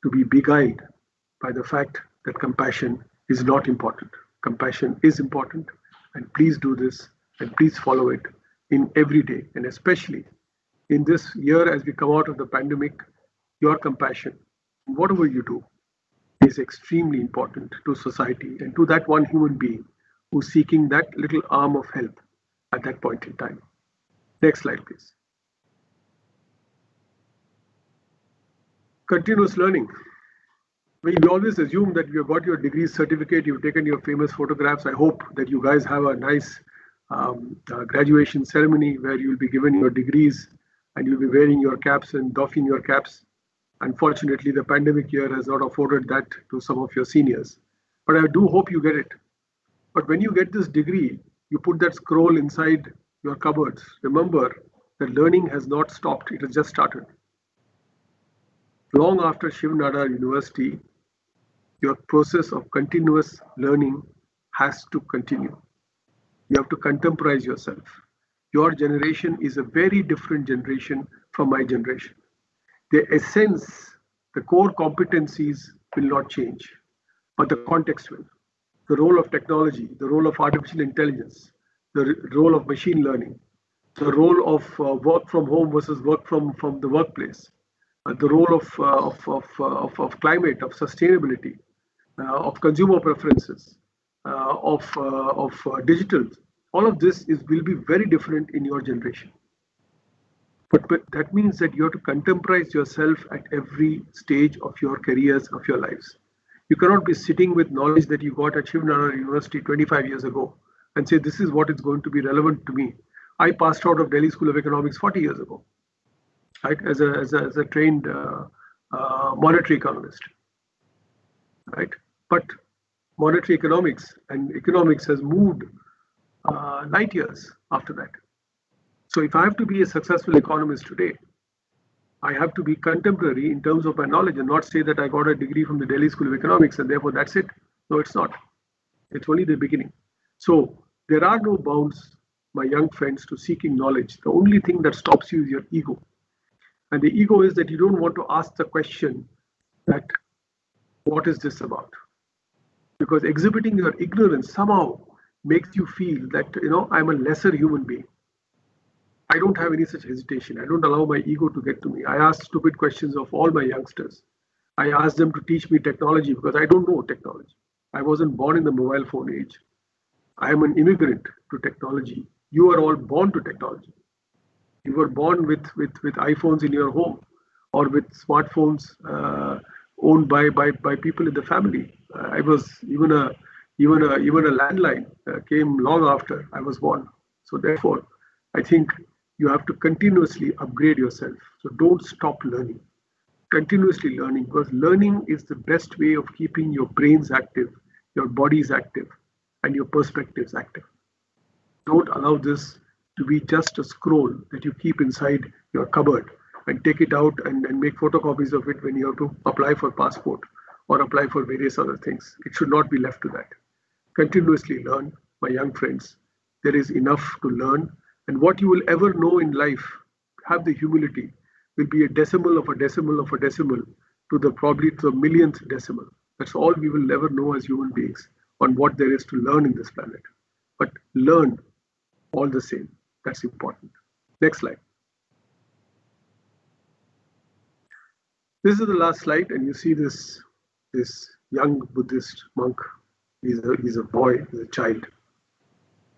to be beguiled by the fact that compassion is not important. Compassion is important, and please do this and please follow it in every day, and especially in this year as we come out of the pandemic. Your compassion, whatever you do, is extremely important to society and to that one human being who's seeking that little arm of help at that point in time. Next slide, please. Continuous learning. We always assume that you've got your degree certificate, you've taken your famous photographs. I hope that you guys have a nice graduation ceremony where you'll be given your degrees and you'll be wearing your caps and doffing your caps. Unfortunately, the pandemic year has not afforded that to some of your seniors, but I do hope you get it. But when you get this degree, you put that scroll inside your cupboards. Remember that learning has not stopped, it has just started. Long after Shiv Nadar University, your process of continuous learning has to continue. You have to contemporize yourself. Your generation is a very different generation from my generation. The essence, the core competencies will not change, but the context will. The role of technology, the role of artificial intelligence, the role of machine learning, the role of work from home versus work from the workplace, the role of climate, of sustainability, of consumer preferences, of digital. All of this will be very different in your generation. But that means that you have to contemporize yourself at every stage of your careers, of your lives. You cannot be sitting with knowledge that you got at Shiv Nadar University 25 years ago and say, this is what is going to be relevant to me. I passed out of Delhi School of Economics 40 years ago, right, as a trained monetary economist, right? But monetary economics and economics has moved light years after that. So if I have to be a successful economist today, I have to be contemporary in terms of my knowledge and not say that I got a degree from the Delhi School of Economics and therefore that's it. No, it's not. It's only the beginning. So there are no bounds, my young friends, to seeking knowledge. The only thing that stops you is your ego. And the ego is that you don't want to ask the question that, what is this about? Because exhibiting your ignorance somehow makes you feel that, I'm a lesser human being. I don't have any such hesitation. I don't allow my ego to get to me. I ask stupid questions of all my youngsters. I ask them to teach me technology because I don't know technology. I wasn't born in the mobile phone age. I am an immigrant to technology. You are all born to technology. You were born with iPhones in your home or with smartphones owned by people in the family. I was even a landline came long after I was born. So therefore, I think You have to continuously upgrade yourself. So don't stop learning. Continuously learning, because learning is the best way of keeping your brains active, your bodies active, and your perspectives active. Don't allow this to be just a scroll that you keep inside your cupboard and take it out and make photocopies of it when you have to apply for passport or apply for various other things. It should not be left to that. Continuously learn, my young friends. There is enough to learn, and what you will ever know in life, have the humility, will be a decimal of a decimal of a decimal to the probably to the millionth decimal. That's all we will ever know as human beings on what there is to learn in this planet. But learn all the same. That's important. Next slide. This is the last slide, and you see this young Buddhist monk. He's a boy, he's a child.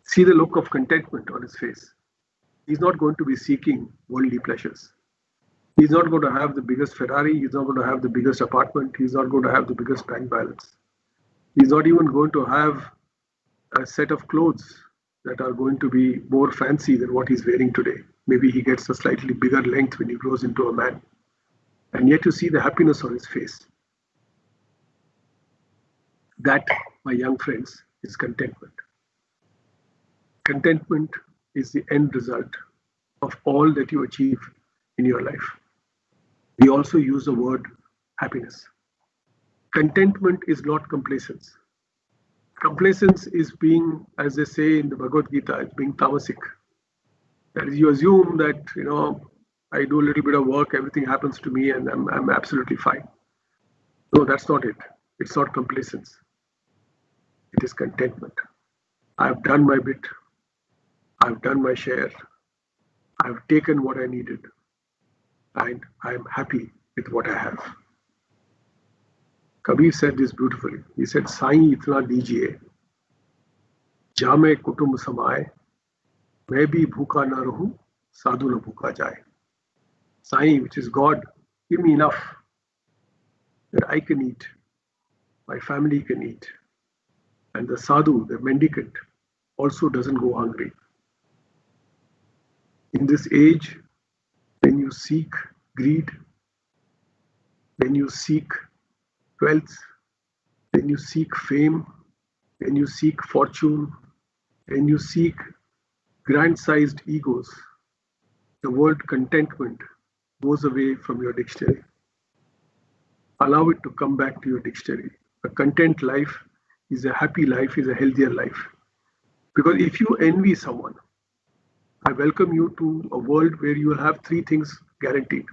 See the look of contentment on his face. He's not going to be seeking worldly pleasures. He's not going to have the biggest Ferrari. He's not going to have the biggest apartment. He's not going to have the biggest bank balance. He's not even going to have a set of clothes that are going to be more fancy than what he's wearing today. Maybe he gets a slightly bigger length when he grows into a man. And yet you see the happiness on his face. That, my young friends, is contentment. Contentment is the end result of all that you achieve in your life. We also use the word happiness. Contentment is not complacence. Complacence is being, as they say in the Bhagavad Gita, it's being tamasic. That is, you assume that, I do a little bit of work, everything happens to me, and I'm absolutely fine. No, that's not it. It's not complacence. It is contentment. I've done my bit. I've done my share. I've taken what I needed. And I'm happy with what I have. Kabir said this beautifully. He said, Saईं itna dijiye, jame kutumb samaye, मैं भी भूखा ना रहूं, साधु न भूखा जाए. Sai, which is God, give me enough that I can eat, my family can eat, and the sadhu, the mendicant, also doesn't go hungry. In this age, when you seek greed, when you seek wealth, when you seek fame, when you seek fortune, when you seek grand-sized egos, the word contentment goes away from your dictionary. Allow it to come back to your dictionary. A content life is a happy life, is a healthier life. Because if you envy someone, I welcome you to a world where you will have three things guaranteed.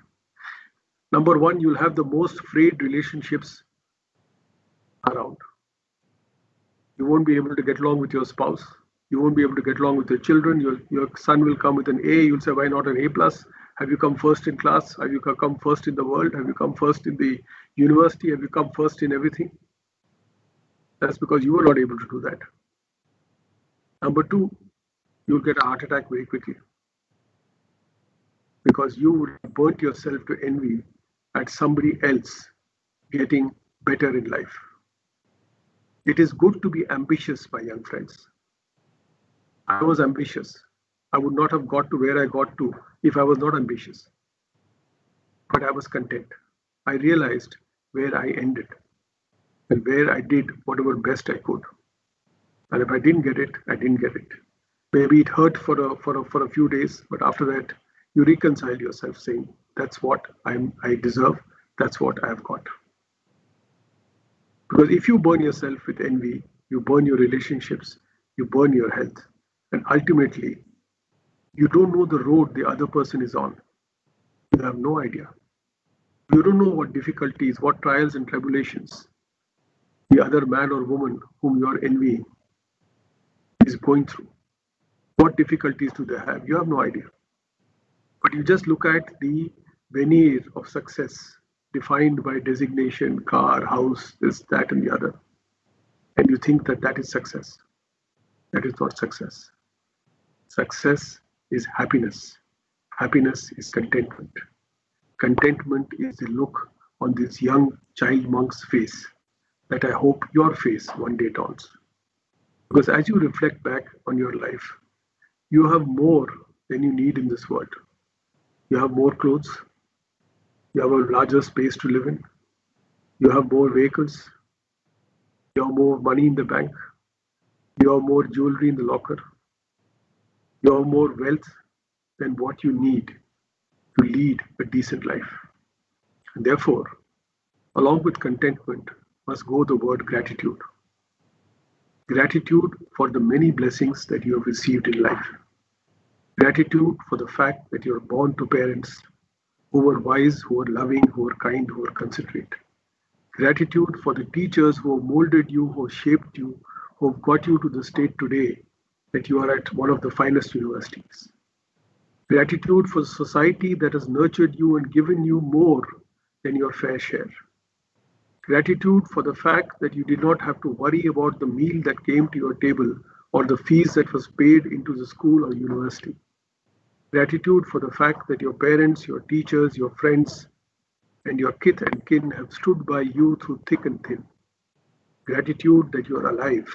Number one, you'll have the most frayed relationships around. You won't be able to get along with your spouse. You won't be able to get along with your children. Your son will come with an A. You'll say, why not an A+? Have you come first in class? Have you come first in the world? Have you come first in the university? Have you come first in everything? That's because you were not able to do that. Number two, you'll get a heart attack very quickly. Because you would have burnt yourself to envy at somebody else getting better in life. It is good to be ambitious, my young friends. I was ambitious. I would not have got to where I got to if I was not ambitious. But I was content. I realized where I ended and where I did whatever best I could. And if I didn't get it, I didn't get it. Maybe it hurt for a few days, but after that, you reconcile yourself saying, that's what I deserve, that's what I've got. Because if you burn yourself with envy, you burn your relationships, you burn your health, and ultimately, you don't know the road the other person is on. You have no idea. You don't know what difficulties, what trials and tribulations the other man or woman whom you are envying is going through. What difficulties do they have? You have no idea. But you just look at the veneer of success defined by designation, car, house, this, that, and the other. And you think that that is success. That is not success. Success is happiness. Happiness is contentment. Contentment is the look on this young child monk's face that I hope your face one day dawns. Because as you reflect back on your life, you have more than you need in this world. You have more clothes, you have a larger space to live in, you have more vehicles, you have more money in the bank, you have more jewelry in the locker, you have more wealth than what you need to lead a decent life. And therefore, along with contentment must go the word gratitude. Gratitude for the many blessings that you have received in life. Gratitude for the fact that you are born to parents who were wise, who were loving, who were kind, who were considerate. Gratitude for the teachers who have molded you, who have shaped you, who have got you to the state today that you are at one of the finest universities. Gratitude for the society that has nurtured you and given you more than your fair share. Gratitude for the fact that you did not have to worry about the meal that came to your table or the fees that was paid into the school or university. Gratitude for the fact that your parents, your teachers, your friends, and your kith and kin have stood by you through thick and thin. Gratitude that you are alive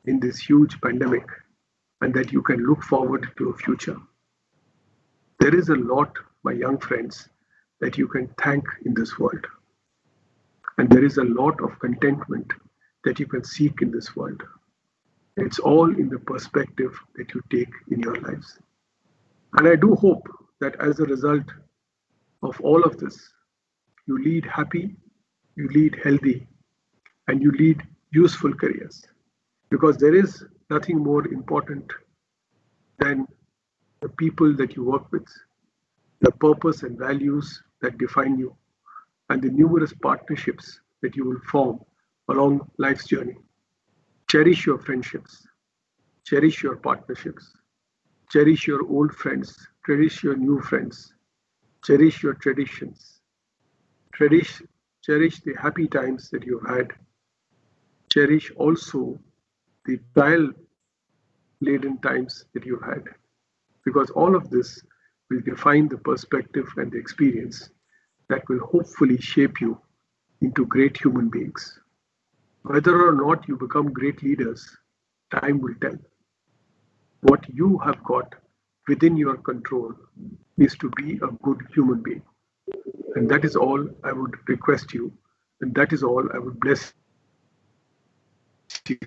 in this huge pandemic and that you can look forward to a future. There is a lot, my young friends, that you can thank in this world. And there is a lot of contentment that you can seek in this world. It's all in the perspective that you take in your lives. And I do hope that as a result of all of this, you lead happy, you lead healthy, and you lead useful careers. Because there is nothing more important than the people that you work with, the purpose and values that define you, and the numerous partnerships that you will form along life's journey. Cherish your friendships, cherish your partnerships, cherish your old friends, cherish your new friends, cherish your traditions, cherish the happy times that you've had, cherish also the trial-laden times that you've had, because all of this will define the perspective and the experience that will hopefully shape you into great human beings. Whether or not you become great leaders, time will tell. What you have got within your control is to be a good human being. And that is all I would request you, and that is all I would bless you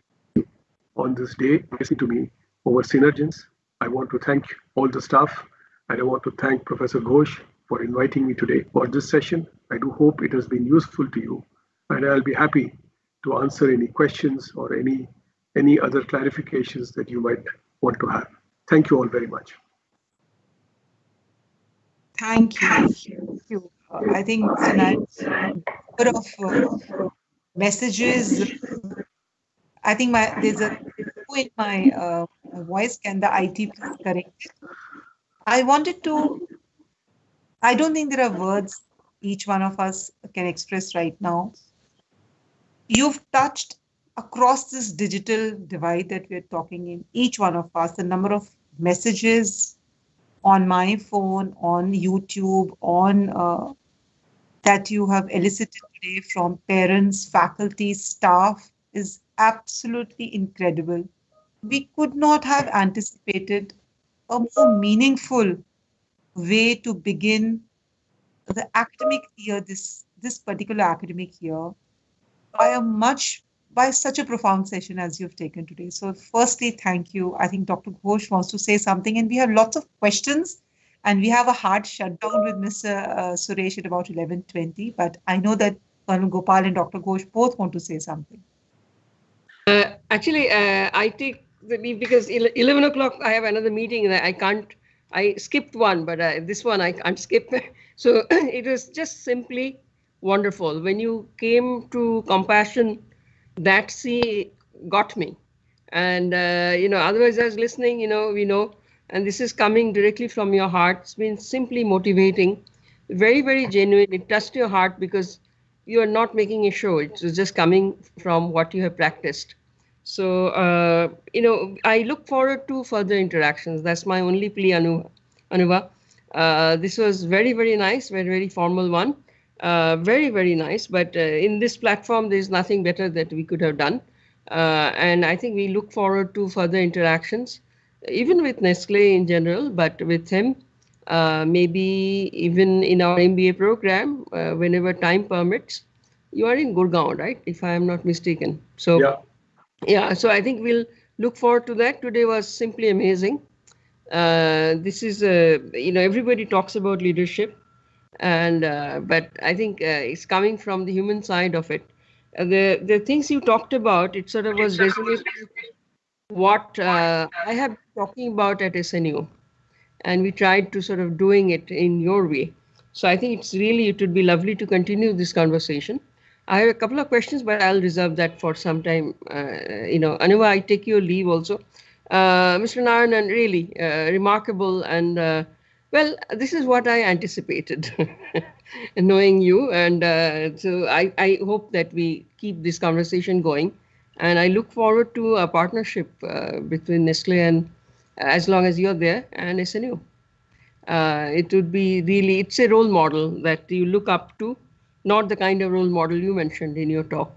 on this day, listening to me over Synergence. I want to thank all the staff, and I want to thank Professor Ghosh for inviting me today for this session. I do hope it has been useful to you, and I'll be happy to answer any questions or any other clarifications that you might want to have. Thank you all very much. Thank you. Thank you. I think tonight, a lot of messages. I think there's a echo in my voice. Can the IT please correct? I don't think there are words each one of us can express right now. You've touched across this digital divide that we're talking in, each one of us, the number of messages on my phone, on YouTube, on that you have elicited today from parents, faculty, staff is absolutely incredible. We could not have anticipated a more meaningful way to begin the academic year, this particular academic year, by such a profound session as you've taken today. So firstly, thank you. I think Dr. Ghosh wants to say something, and we have lots of questions, and we have a hard shutdown with Mr. Suresh at about 11:20, but I know that Colonel Gopal and Dr. Ghosh both want to say something. Actually, I take because 11 o'clock I have another meeting and I skipped one, but this one I can't skip. So it was just simply wonderful. When you came to compassion, that got me. And, otherwise I was listening, we know, and this is coming directly from your heart. It's been simply motivating, very, very genuine. It touched your heart because you are not making a show. It's just coming from what you have practiced. So, I look forward to further interactions. That's my only plea, Anuva. This was very, very nice, very, very formal one. Very, very nice. But in this platform, there's nothing better that we could have done. And I think we look forward to further interactions. even with Nestle in general, but with him, maybe even in our MBA program, whenever time permits. You are in Gurgaon, right? If I am not mistaken. So, Yeah. yeah, so I think we'll look forward to that. Today was simply amazing. This is, everybody talks about leadership, and but I think it's coming from the human side of it. The things you talked about, it sort of was resonating what I have been talking about at SNU, and we tried to sort of doing it in your way. So I think it would be lovely to continue this conversation. I have a couple of questions, but I'll reserve that for some time. Anuva, I take your leave also. Mr. Narayanan, really remarkable, and well, this is what I anticipated, knowing you, and so I hope that we keep this conversation going, and I look forward to a partnership between Nestle and as long as you're there and SNU. It would be really, it's a role model that you look up to, not the kind of role model you mentioned in your talk,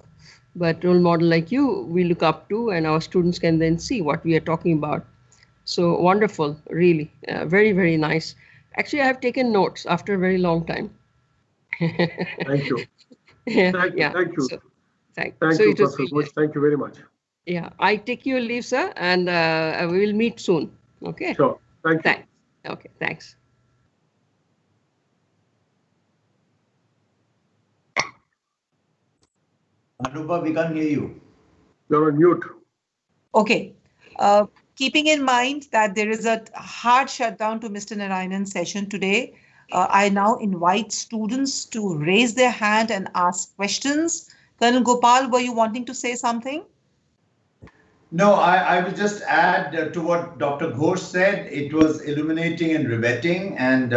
but role model like you, we look up to, and our students can then see what we are talking about. So wonderful, really, very, very nice. Actually, I have taken notes after a very long time. Thank you. Thank you. Yeah. Thank you. So you, it was, Professor Bush. Thank you very much. yeah, I take your leave, sir, and we will meet soon. Okay. Sure. Thank you. Thanks. Okay, thanks. Anupa, we can't hear you. You're on mute. Okay. Keeping in mind that there is a hard shutdown to Mr. Narayanan's session today, I now invite students to raise their hand and ask questions. Colonel Gopal, were you wanting to say something? No, I will just add to what Dr. Ghosh said. It was illuminating and riveting. And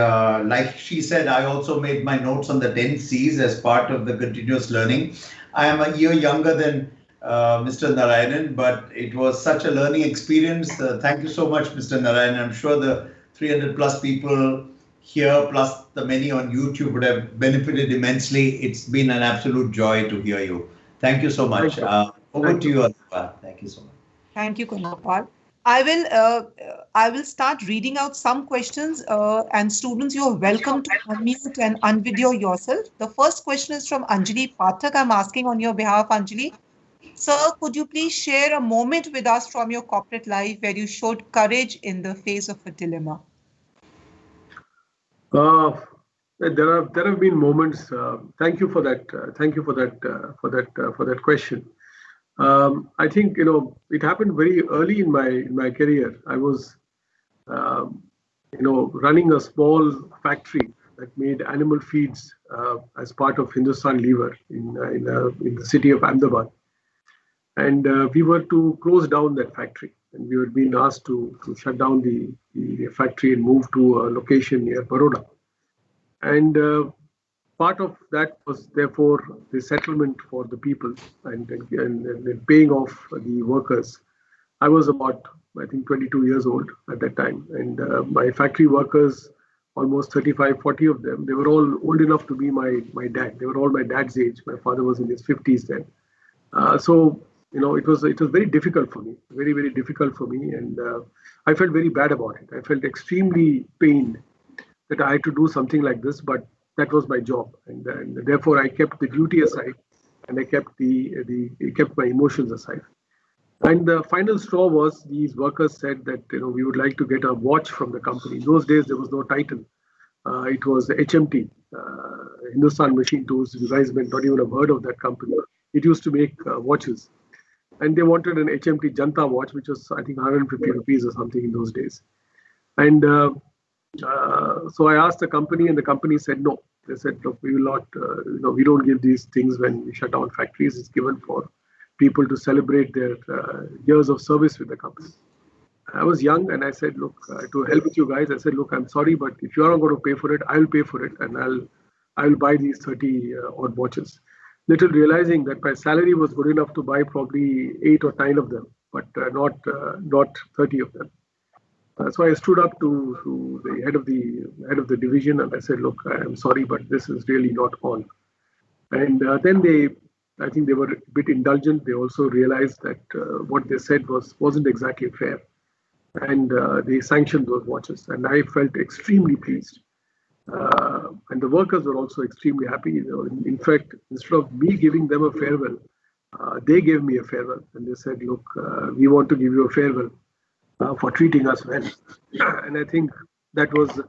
like she said, I also made my notes on the 10 C's as part of the continuous learning. I am a year younger than Mr. Narayanan, but it was such a learning experience. Thank you so much, Mr. Narayanan. I'm sure the 300 plus people here, plus the many on YouTube, would have benefited immensely. It's been an absolute joy to hear you. Thank you so much. Over to you, Anupa. Thank you so much. Thank you, Colonel Gopal. I will start reading out some questions, and students, you are welcome to unmute and unvideo yourself. The first question is from Anjali Pathak. I'm asking on your behalf, Anjali. Sir, could you please share a moment with us from your corporate life where you showed courage in the face of a dilemma? There have been moments. Thank you for that. Thank you for that question. I think it happened very early in my career. I was running a small factory that made animal feeds as part of Hindustan Lever in the city of Ahmedabad. And we were to close down that factory, and we were being asked to shut down the factory and move to a location near Baroda. And part of that was therefore the settlement for the people and paying off the workers. I was about, I think, 22 years old at that time, and my factory workers, almost 35, 40 of them, they were all old enough to be my dad. They were all my dad's age. My father was in his 50s then. So it was very difficult for me, very, very difficult for me. And I felt very bad about it. I felt extremely pained that I had to do something like this, but that was my job. And therefore I kept the duty aside, and I kept kept my emotions aside. And the final straw was these workers said that, we would like to get a watch from the company. In those days, there was no title. It was HMT, Hindustan Machine Tools. You guys may not even have heard of that company. It used to make watches. And they wanted an HMT Janta watch, which was, I think, 150 rupees or something in those days. And so I asked the company, and the company said no. They said, look, we will not, we don't give these things when we shut down factories. It's given for people to celebrate their years of service with the company. I was young, and I said, look, to help with you guys, I said, look, I'm sorry, but if you are not going to pay for it, I'll pay for it, and I'll buy these 30 odd watches. Little realizing that my salary was good enough to buy probably 8 or 9 of them, but not 30 of them. So I stood up to the head of the division, and I said, look, I'm sorry, but this is really not on. And then I think they were a bit indulgent. They also realized that what they said wasn't exactly fair. and they sanctioned those watches, and I felt extremely pleased. And the workers were also extremely happy. In fact, instead of me giving them a farewell, they gave me a farewell, and they said, "Look, we want to give you a farewell for treating us well." And I think that was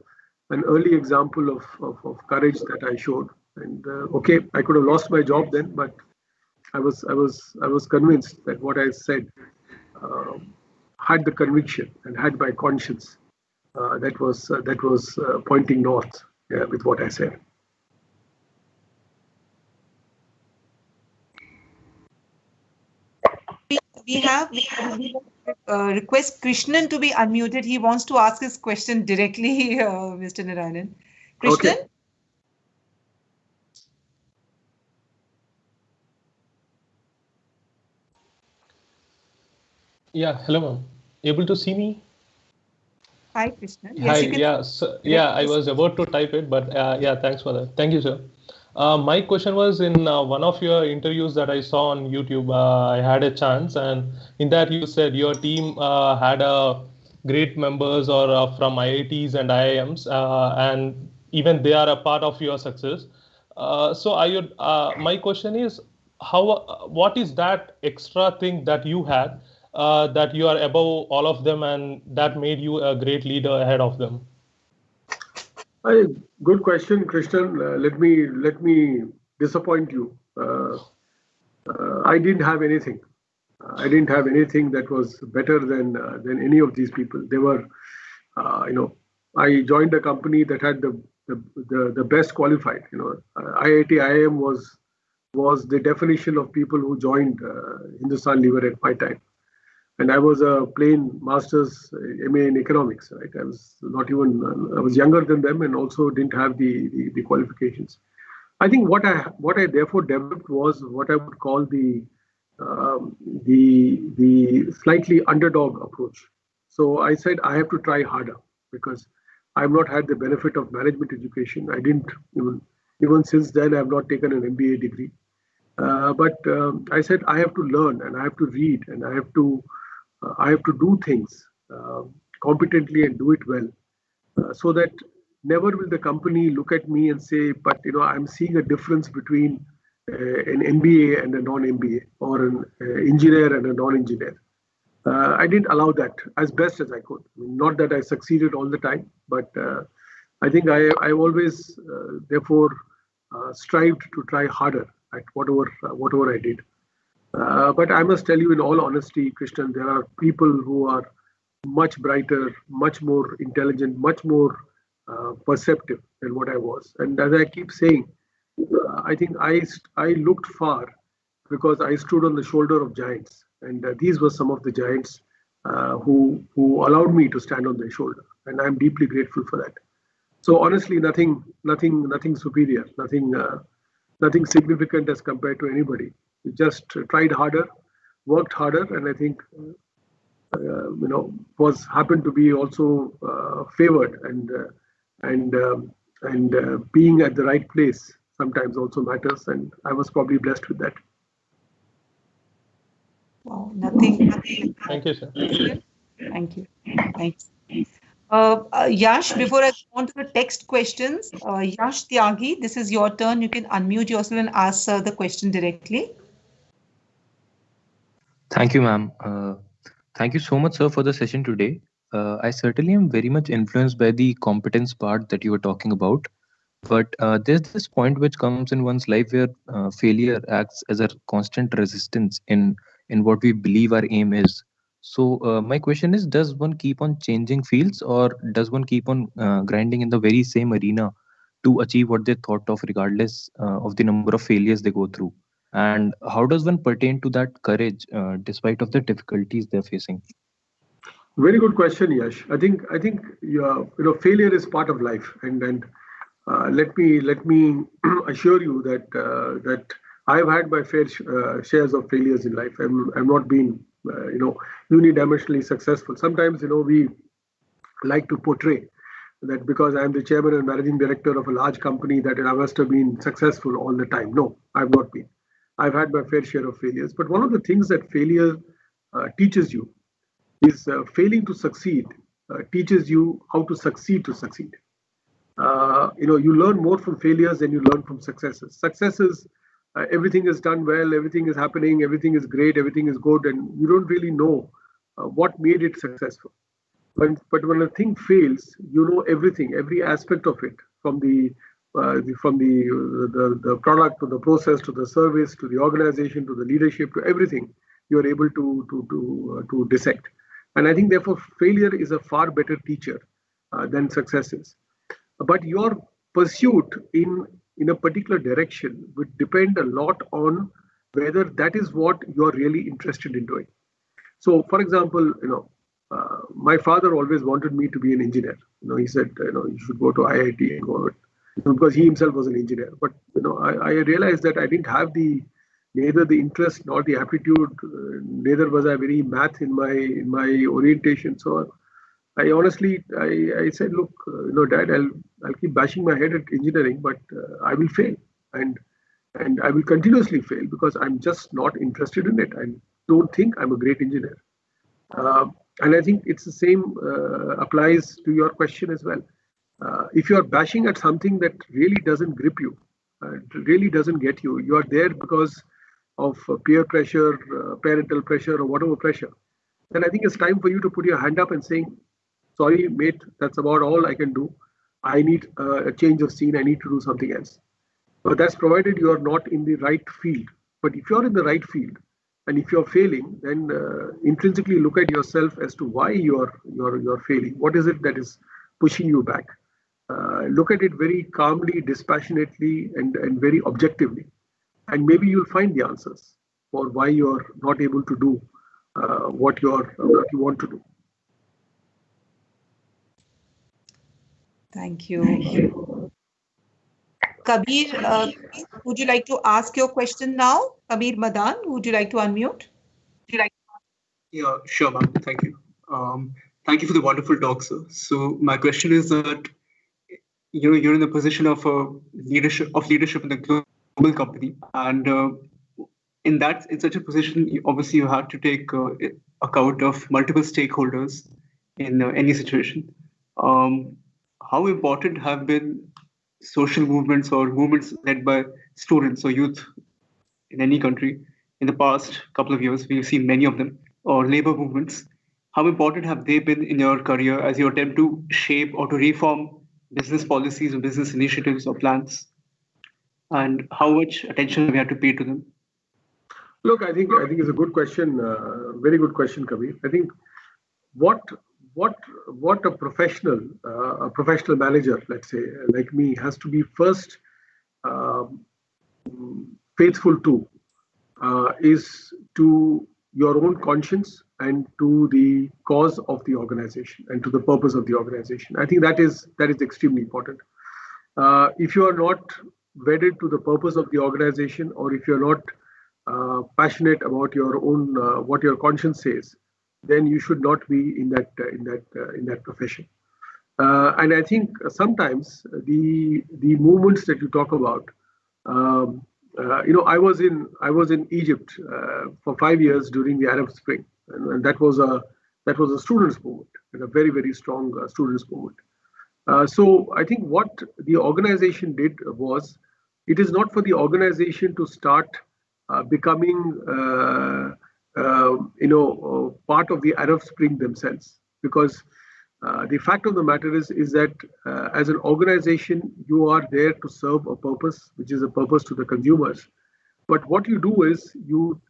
an early example of courage that I showed. And okay, I could have lost my job then, but I was convinced that what I said had the conviction and had my conscience that was pointing north with what I said. We have request Krishnan to be unmuted. He wants to ask his question directly, Mr. Narayanan. Krishnan? Okay. Yeah, hello, ma'am. Able to see me? Hi, Krishnan. Hi, Yes, you can. yeah, so, yeah, I was about to type it, but yeah, thanks for that. Thank you, sir. My question was in one of your interviews that I saw on YouTube. I had a chance, and in that you said your team had a great members or from IITs and IIMs, and even they are a part of your success. So I would, my question is, what is that extra thing that you had that you are above all of them, and that made you a great leader ahead of them? Good question, Krishnan. Let me disappoint you. I didn't have anything. I didn't have anything that was better than any of these people. They were, I joined a company that had the best qualified. IIT IIM was the definition of people who joined Hindustan Lever at my time. And I was a plain master's MA in economics, right? I was not even, I was younger than them and also didn't have the qualifications. I think what I therefore developed was what I would call the slightly underdog approach. So I said I have to try harder because I've not had the benefit of management education. I didn't even since then I've not taken an MBA degree. But I said I have to learn and I have to read and I have to do things competently and do it well, so that never will the company look at me and say, but I'm seeing a difference between an MBA and a non-MBA or an engineer and a non-engineer. I didn't allow that as best as I could. Not that I succeeded all the time, but I think I always therefore strived to try harder at whatever I did. But I must tell you in all honesty, Krishnan, there are people who are much brighter, much more intelligent, much more perceptive than what I was. And as I keep saying, I think I looked far because I stood on the shoulder of giants. And these were some of the giants who allowed me to stand on their shoulder. And I'm deeply grateful for that. So honestly, nothing superior, nothing significant as compared to anybody. We just tried harder, worked harder, and I think was happened to be also favored and being at the right place sometimes also matters, and I was probably blessed with that. Wow, nothing. Thank you, sir. Thank you. Thanks. Yash, before I go on to the text questions, Yash Tyagi, this is your turn. You can unmute yourself and ask the question directly. Thank you, ma'am. Thank you so much, sir, for the session today. I certainly am very much influenced by the competence part that you were talking about. But there's this point which comes in one's life where failure acts as a constant resistance in what we believe our aim is. So my question is, does one keep on changing fields, or does one keep on grinding in the very same arena to achieve what they thought of, regardless of the number of failures they go through? And how does one pertain to that courage despite of the difficulties they're facing? Very good question, Yash. I think failure is part of life, and let me assure you that I've had my fair shares of failures in life. I've not been unidimensionally successful. Sometimes we like to portray that because I'm the chairman and managing director of a large company that I must have been successful all the time. No, I've not been. I've had my fair share of failures. But one of the things that failure teaches you is failing to succeed teaches you how to succeed to succeed. You learn more from failures than you learn from successes. Successes, everything is done well, everything is happening, everything is great, everything is good, and you don't really know what made it successful. But when a thing fails, you know everything, every aspect of it, from the product to the process to the service to the organization to the leadership to everything. You are able to dissect, and I think therefore failure is a far better teacher than success is. But your pursuit in a particular direction would depend a lot on whether that is what you are really interested in doing. So, for example, my father always wanted me to be an engineer. He said, you should go to IIT and go, because he himself was an engineer. But I realized that I didn't have neither the interest nor the aptitude. Neither was I very math in my orientation. So I honestly said, look, Dad, I'll keep bashing my head at engineering, but I will fail, and I will continuously fail because I'm just not interested in it. I don't think I'm a great engineer. And I think it's the same applies to your question as well. If you are bashing at something that really doesn't grip you, really doesn't get you, you are there because of peer pressure, parental pressure, or whatever pressure, then I think it's time for you to put your hand up and saying, sorry, mate, that's about all I can do. I need a change of scene. I need to do something else. But that's provided you are not in the right field. But if you're in the right field, and if you're failing, then intrinsically look at yourself as to why you're failing. What is it that is pushing you back? Look at it very calmly, dispassionately, and very objectively. And maybe you'll find the answers for why you're not able to do what you want to do. Thank you. Kabir, would you like to ask your question now? Kabir Madan, would you like to unmute? Yeah, sure, ma'am. Thank you. Thank you for the wonderful talk, sir. So my question is that you're in the position of leadership in a global company, and in such a position, obviously you have to take account of multiple stakeholders in any situation. How important have been social movements or movements led by students or youth in any country in the past couple of years? We've seen many of them, or labor movements. How important have they been in your career as you attempt to shape or to reform business policies or business initiatives or plans? And how much attention have we had to pay to them? Look, I think it's a good question, very good question, Kabir. I think what a professional manager, let's say, like me, has to be first faithful to is to your own conscience and to the cause of the organization and to the purpose of the organization. I think that is extremely important. If you are not wedded to the purpose of the organization, or if you're not passionate about your own what your conscience says, then you should not be in that profession. And I think sometimes the movements that you talk about, I was in Egypt for 5 years during the Arab Spring, and that was a students' movement, and a very, very strong students' movement. So I think what the organization did was, it is not for the organization to start becoming part of the Arab Spring themselves, because the fact of the matter is that as an organization, you are there to serve a purpose, which is a purpose to the consumers. But what you do is you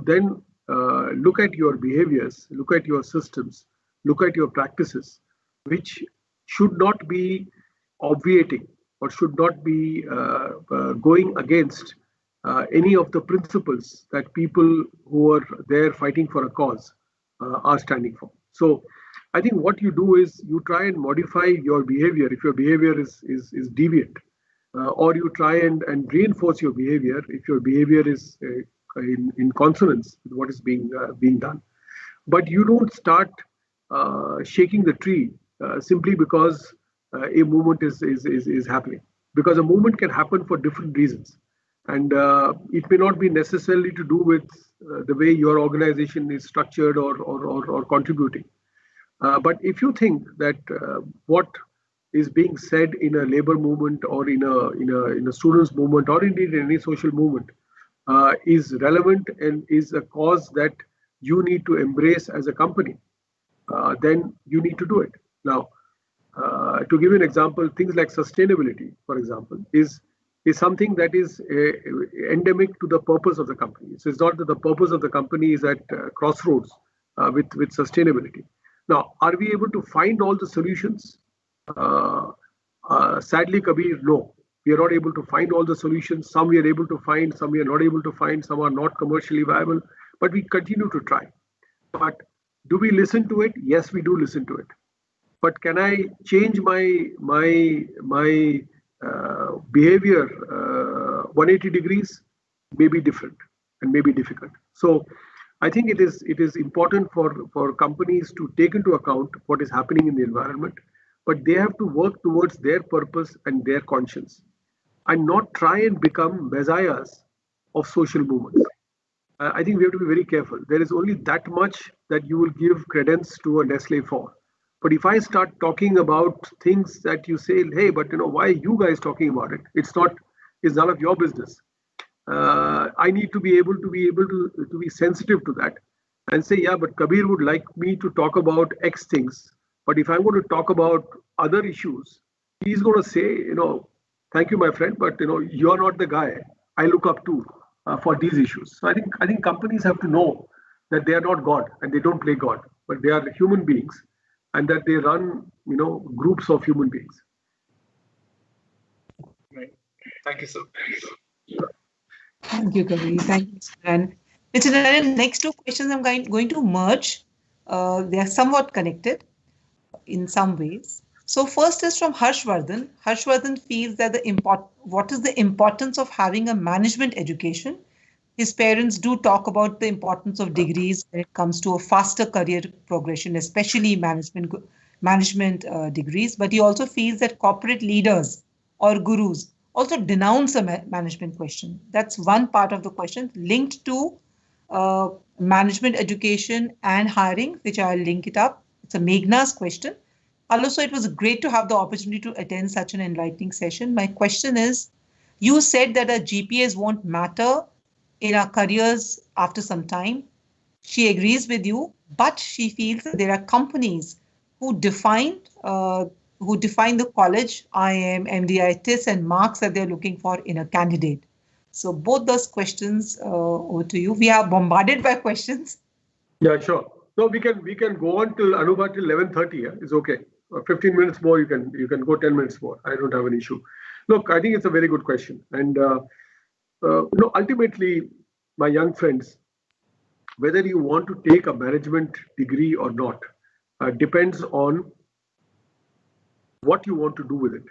then look at your behaviors, look at your systems, look at your practices, which should not be obviating or should not be going against any of the principles that people who are there fighting for a cause are standing for. So I think what you do is you try and modify your behavior if your behavior is deviant, or you try and reinforce your behavior if your behavior is in consonance with what is being done. But you don't start shaking the tree simply because a movement is happening, because a movement can happen for different reasons. And it may not be necessarily to do with the way your organization is structured or contributing. But if you think that what is being said in a labor movement or in a students movement or indeed in any social movement is relevant and is a cause that you need to embrace as a company, then you need to do it. Now, to give you an example, things like sustainability, for example, is something that is endemic to the purpose of the company. It's not that the purpose of the company is at crossroads with sustainability. Now, are we able to find all the solutions? Sadly, Kabir, no. We are not able to find all the solutions. Some we are able to find, some we are not able to find, some are not commercially viable, but we continue to try. But do we listen to it? Yes, we do listen to it. But can I change my behavior 180 degrees? Maybe different and maybe difficult. So I think it is important for companies to take into account what is happening in the environment, but they have to work towards their purpose and their conscience and not try and become messiahs of social movements. I think we have to be very careful. There is only that much that you will give credence to a Nestle for. But if I start talking about things that you say, hey, but why are you guys talking about it? It's none of your business. I need to be able to be sensitive to that and say, yeah, but Kabir would like me to talk about X things. But if I'm going to talk about other issues, he's going to say, thank you, my friend, but you're not the guy I look up to for these issues. So I think companies have to know that they are not God and they don't play God, but they are human beings. And that they run, groups of human beings. Right. Thank you, sir. Thank you, Kabir. Thank you, Narayanan. Mr. Narayanan, next two questions I'm going to merge. They are somewhat connected in some ways. So first is from Harshvardhan. Harshvardhan feels that what is the importance of having a management education? His parents do talk about the importance of degrees when it comes to a faster career progression, especially management degrees. But he also feels that corporate leaders or gurus also denounce a management question. That's one part of the question linked to management education and hiring, which I'll link it up. It's a Meghna's question. Also, it was great to have the opportunity to attend such an enlightening session. My question is, you said that our GPAs won't matter in our careers after some time. She agrees with you, but she feels that there are companies who define the college, IIM, MDI, TIS and marks that they're looking for in a candidate. So both those questions over to you. We are bombarded by questions. Yeah, sure. No, we can go on till Anubha till 11:30. Yeah? It's okay. 15 minutes more, you can go 10 minutes more. I don't have an issue. Look, I think it's a very good question. And ultimately, my young friends, whether you want to take a management degree or not, depends on what you want to do with it.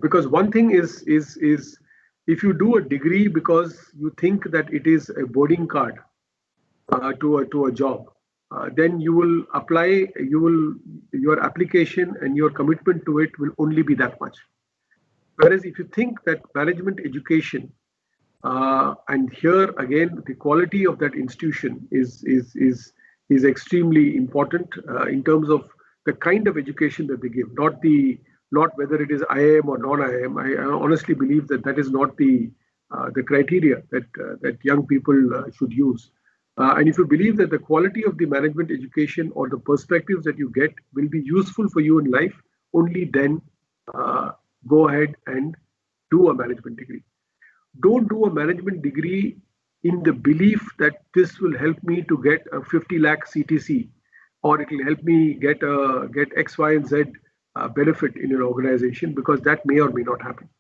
Because one thing is if you do a degree because you think that it is a boarding card to a job, then you will apply. Your application and your commitment to it will only be that much. Whereas if you think that management education, and here again, the quality of that institution is extremely important in terms of the kind of education that they give, not whether it is IIM or non-IIM. I honestly believe that is not the criteria that young people should use. And if you believe that the quality of the management education or the perspectives that you get will be useful for you in life, only then go ahead and do a management degree. Don't do a management degree in the belief that this will help me to get a 50 lakh CTC, or it will help me get X, Y, and Z benefit in an organization, because that may or may not happen.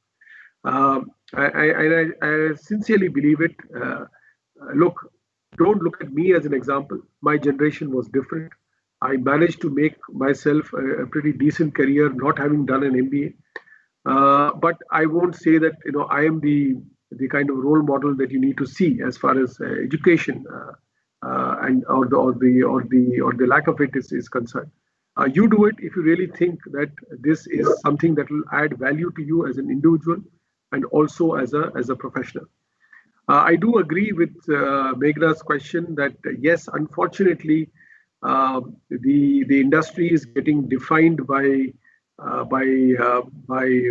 I sincerely believe it. Don't look at me as an example. My generation was different. I managed to make myself a pretty decent career, not having done an MBA. But I won't say that I am the kind of role model that you need to see as far as education and or the lack of it is concerned. You do it if you really think that this is something that will add value to you as an individual and also as a professional. I do agree with Meghla's question that yes, unfortunately, the industry is getting defined by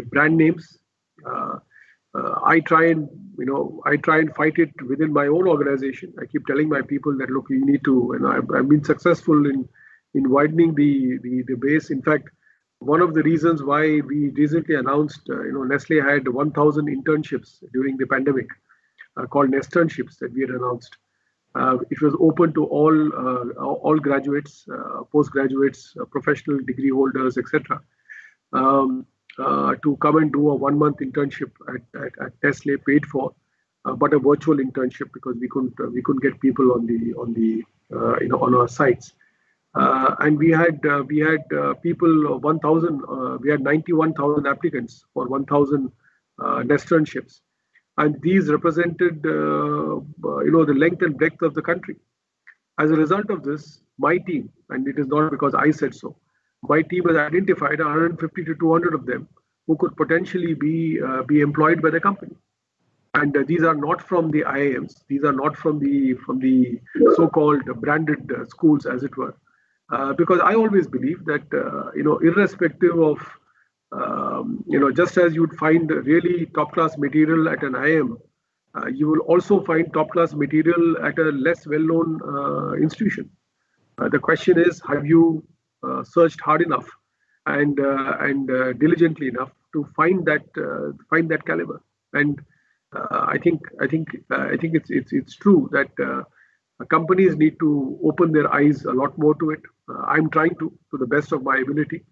brand names. Uh, I try and fight it within my own organization. I keep telling my people that look, you need to, and I've been successful in widening the base. In fact, one of the reasons why we recently announced, Nestle had 1,000 internships during the pandemic, called Nesternships that we had announced. It was open to all graduates, postgraduates, professional degree holders, etc. To come and do a 1-month internship at Nestle, paid for, but a virtual internship because we couldn't get people on our sites. And we had people 1,000. We had 91,000 applicants for 1,000 Nesternships, and these represented the length and breadth of the country. As a result of this, my team, and it is not because I said so, my team has identified 150 to 200 of them who could potentially be employed by the company. And these are not from the IIMs. These are not from the so-called branded schools, as it were. Because I always believe that irrespective of just as you'd find really top-class material at an IIM, you will also find top-class material at a less well-known institution. The question is, have you searched hard enough and diligently enough to find that caliber? And I think it's true that companies need to open their eyes a lot more to it. I'm trying to the best of my ability.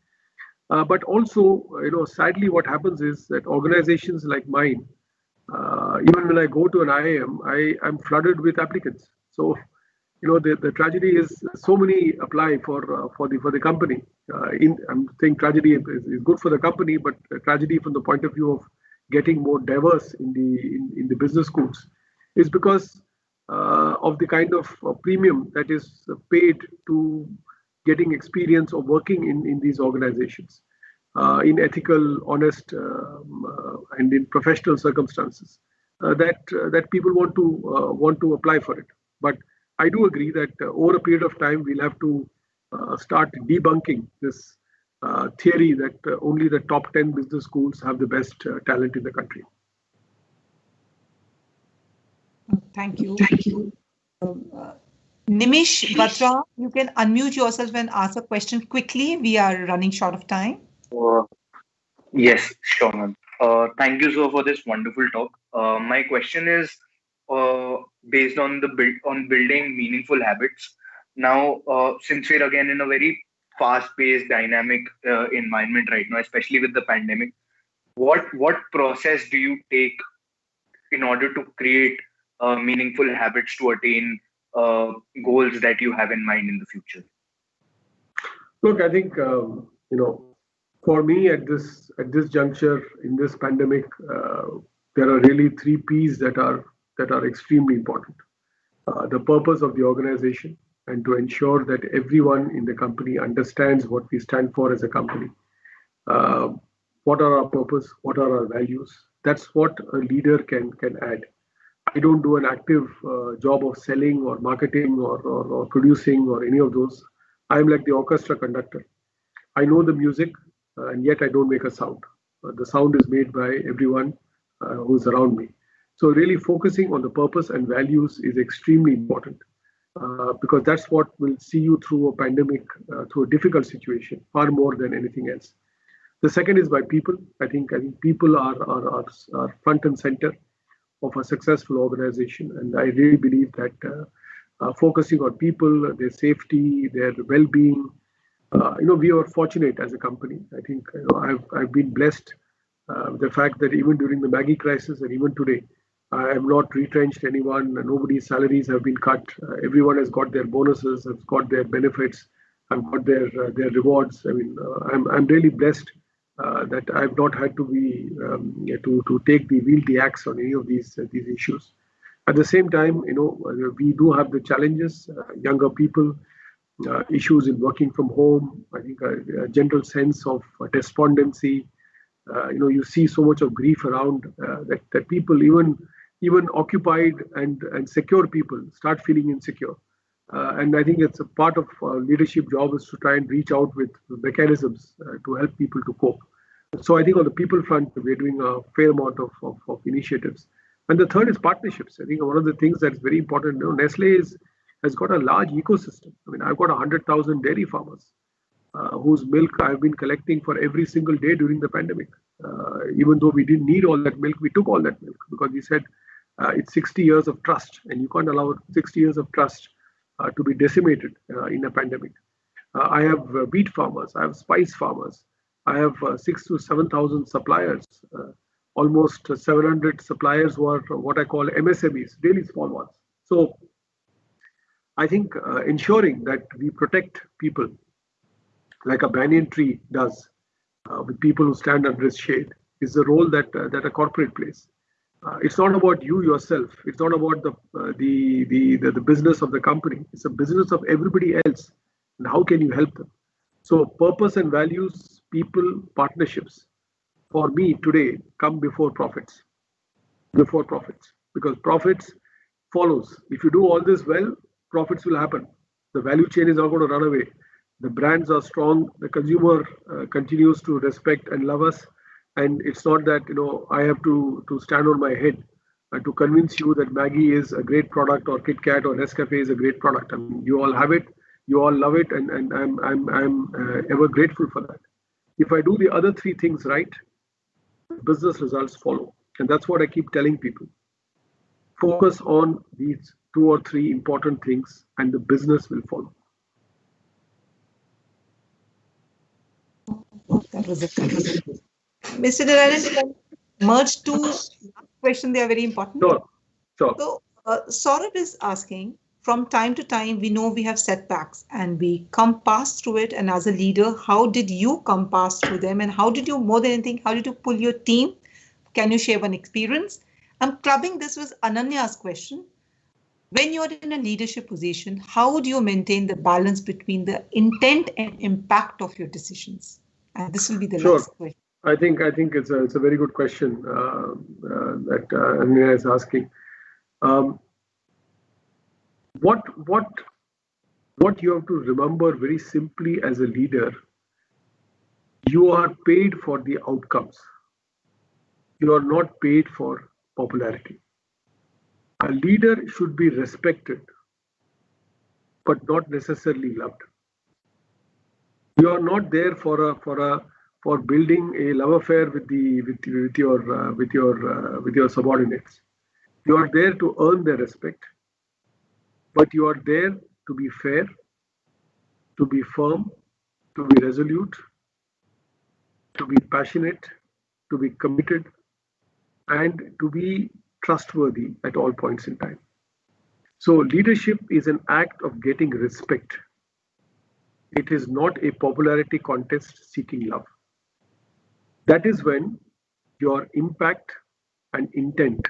But also, sadly, what happens is that organizations like mine, even when I go to an IIM, I'm flooded with applicants. So, the tragedy is so many apply for the company. I'm saying tragedy is good for the company, but tragedy from the point of view of getting more diverse in the business schools is because of the kind of premium that is paid to getting experience or working in these organizations in ethical, honest, and in professional circumstances that people want to apply for it. But I do agree that over a period of time we'll have to start debunking this theory that only the top 10 business schools have the best talent in the country. Thank you. Thank you. Nimish Batra, you can unmute yourself and ask a question quickly. We are running short of time. Yes, sure, ma'am. Thank you, sir, for this wonderful talk. My question is based on building meaningful habits. Now, since we're again in a very fast-paced, dynamic environment right now, especially with the pandemic, what process do you take in order to create meaningful habits to attain goals that you have in mind in the future? Look, I think for me at this juncture in this pandemic, there are really 3 P's that are extremely important. The purpose of the organization, and to ensure that everyone in the company understands what we stand for as a company. What are our purpose? What are our values? That's what a leader can add. I don't do an active job of selling or marketing or producing or any of those. I'm like the orchestra conductor. I know the music, and yet I don't make a sound. The sound is made by everyone who's around me. So really focusing on the purpose and values is extremely important because that's what will see you through a pandemic, through a difficult situation, far more than anything else. The second is by people. I think people are front and center of a successful organization, and I really believe that focusing on people, their safety, their well-being. We are fortunate as a company. I think I've been blessed with the fact that even during the Maggie crisis and even today, I have not retrenched anyone. Nobody's salaries have been cut. Everyone has got their bonuses, has got their benefits, have got their rewards. I mean, I'm really blessed that I've not had to be to wield the axe on any of these issues. At the same time, we do have the challenges, younger people, issues in working from home. I think a general sense of despondency. You see so much of grief around that people, even even occupied and secure people start feeling insecure. And I think it's a part of leadership job is to try and reach out with mechanisms to help people to cope. So I think on the people front, we're doing a fair amount of initiatives. And the third is partnerships. I think one of the things that's very important, Nestle has got a large ecosystem. I mean, I've got 100,000 dairy farmers whose milk I've been collecting for every single day during the pandemic. Even though we didn't need all that milk, we took all that milk because we said it's 60 years of trust, and you can't allow 60 years of trust to be decimated in a pandemic. I have wheat farmers, I have spice farmers, I have 6,000 to 7,000 suppliers, almost 700 suppliers who are what I call MSMEs, really small ones. So I think ensuring that we protect people like a banyan tree does with people who stand under its shade is the role that a corporate plays. It's not about you yourself. It's not about the business of the company. It's a business of everybody else. And how can you help them? So purpose and values, people, partnerships, for me today come before profits. Before profits, because profits follows. If you do all this well, profits will happen. The value chain is not going to run away. The brands are strong. The consumer continues to respect and love us. And it's not that I have to stand on my head to convince you that Maggi is a great product or Kit Kat or Nescafe is a great product. I mean, you all have it, you all love it, and I'm ever grateful for that. If I do the other three things right, business results follow, and that's what I keep telling people. Focus on these 2 or 3 important things, and the business will follow. That was it. Mr. Narayanan, merge two questions. They are very important. Sure. So, Saurabh is asking, from time to time, we know we have setbacks and we come past through it. And as a leader, how did you come past through them? And how did you, more than anything, how did you pull your team? Can you share one experience? I'm clubbing this with Ananya's question. When you're in a leadership position, how do you maintain the balance between the intent and impact of your decisions? And this will be the last question. I think it's a very good question that Ananya is asking. What you have to remember very simply as a leader, you are paid for the outcomes. You are not paid for popularity. A leader should be respected, but not necessarily loved. You are not there for building a love affair with your subordinates. You are there to earn their respect, but you are there to be fair, to be firm, to be resolute, to be passionate, to be committed, and to be trustworthy at all points in time. So leadership is an act of getting respect. It is not a popularity contest seeking love. That is when your impact and intent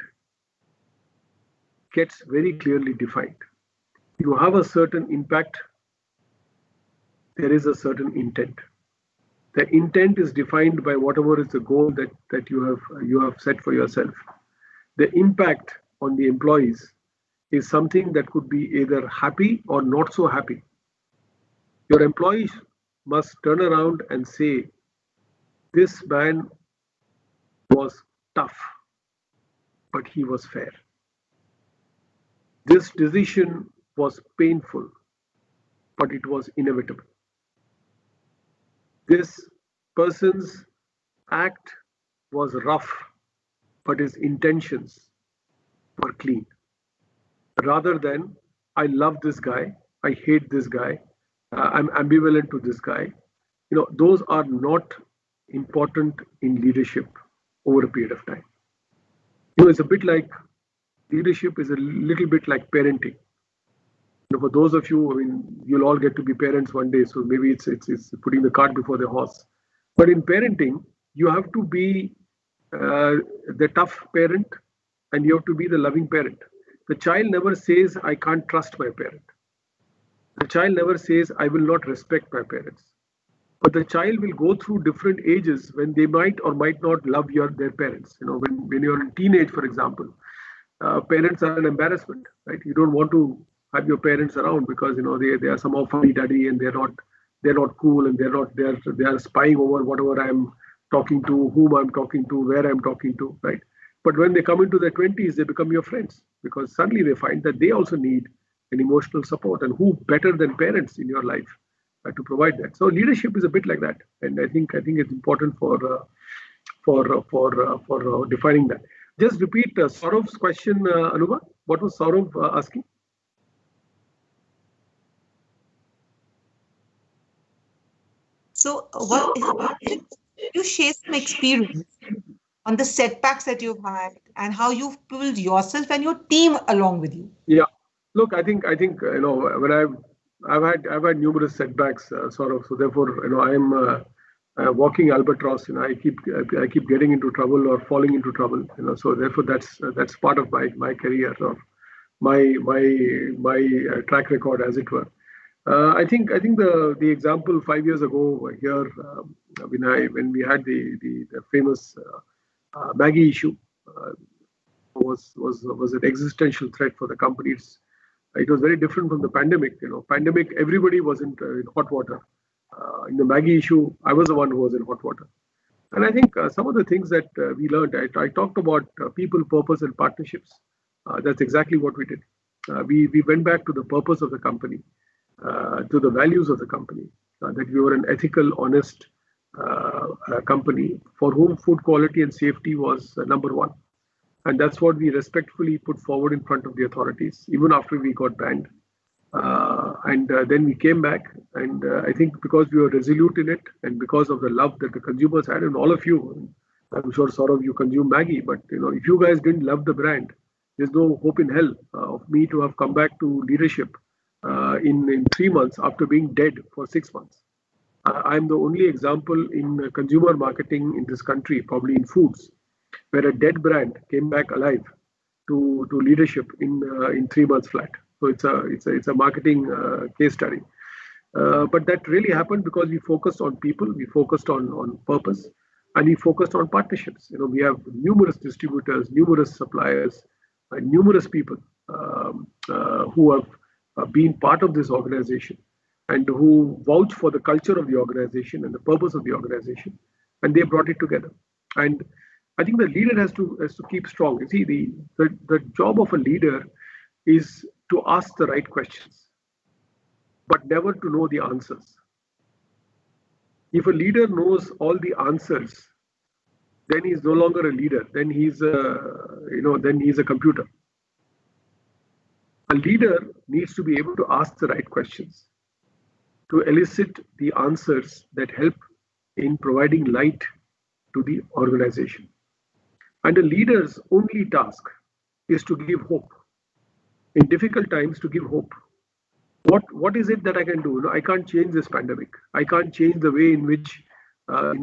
gets very clearly defined. You have a certain impact, there is a certain intent. The intent is defined by whatever is the goal that you have set for yourself. The impact on the employees is something that could be either happy or not so happy. Your employees must turn around and say, this man was tough, but he was fair. This decision was painful, but it was inevitable. This person's act was rough, but his intentions were clean. Rather than, I love this guy, I hate this guy, I'm ambivalent to this guy. Those are not important in leadership over a period of time. It's a bit like leadership is a little bit like parenting. For those of you, you'll all get to be parents one day, so maybe it's putting the cart before the horse. But in parenting, you have to be the tough parent and you have to be the loving parent. The child never says, I can't trust my parent. The child never says, I will not respect my parents. But the child will go through different ages when they might or might not love their parents. When you're in teenage, for example, parents are an embarrassment, right? You don't want to have your parents around because they are somehow funny daddy and they're not cool and they are spying over whatever I'm talking to, whom I'm talking to, where I'm talking to, right? But when they come into their 20s, they become your friends because suddenly they find that they also need an emotional support, and who better than parents in your life to provide that. So leadership is a bit like that, and I think it's important for defining that. Just repeat Saurav's question, Anuba. What was Saurav asking? So what you share some experience on the setbacks that you've had and how you've pulled yourself and your team along with you? Yeah, look, I think when I've had numerous setbacks, Saurav. So therefore, I'm a walking albatross. I keep getting into trouble or falling into trouble. So therefore, that's part of my career or my track record, as it were. I think the example 5 years ago here, when we had the famous Maggie issue, was an existential threat for the companies. It was very different from the pandemic. Pandemic, everybody was in hot water. In the Maggie issue, I was the one who was in hot water. And I think some of the things that we learned, I talked about people, purpose, and partnerships. That's exactly what we did. We went back to the purpose of the company, to the values of the company, that we were an ethical, honest company for whom food quality and safety was number one. And that's what we respectfully put forward in front of the authorities, even after we got banned. Then we came back, and I think because we were resolute in it, and because of the love that the consumers had, and all of you, I'm sure Saurav, you consume Maggie, but if you guys didn't love the brand, there's no hope in hell of me to have come back to leadership in 3 months after being dead for 6 months. I'm the only example in consumer marketing in this country, probably in foods, where a dead brand came back alive to leadership in 3 months flat. So it's a marketing case study. But that really happened because we focused on people, we focused on purpose, and we focused on partnerships. We have numerous distributors, numerous suppliers, numerous people who have been part of this organization and who vouch for the culture of the organization and the purpose of the organization, and they brought it together. And I think the leader has to keep strong. You see, the job of a leader is to ask the right questions, but never to know the answers. If a leader knows all the answers, then he's no longer a leader. Then he's a computer. A leader needs to be able to ask the right questions, to elicit the answers that help in providing light to the organization. And a leader's only task is to give hope. In difficult times, to give hope. What is it that I can do? I can't change this pandemic. I can't change the way in which the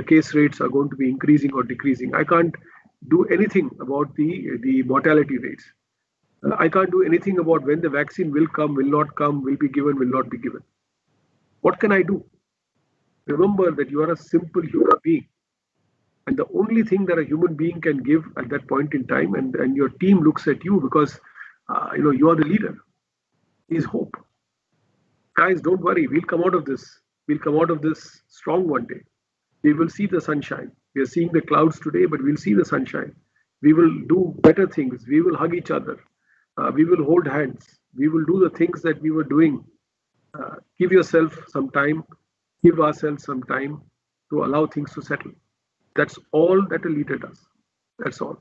case rates are going to be increasing or decreasing. I can't do anything about the mortality rates. I can't do anything about when the vaccine will come, will not come, will be given, will not be given. What can I do? Remember that you are a simple human being. And the only thing that a human being can give at that point in time, and your team looks at you because you are the leader, is hope. Guys, don't worry. We'll come out of this. We'll come out of this strong one day. We will see the sunshine. We are seeing the clouds today, but we'll see the sunshine. We will do better things. We will hug each other. We will hold hands. We will do the things that we were doing. Give yourself some time. Give ourselves some time to allow things to settle. That's all that a leader does. That's all.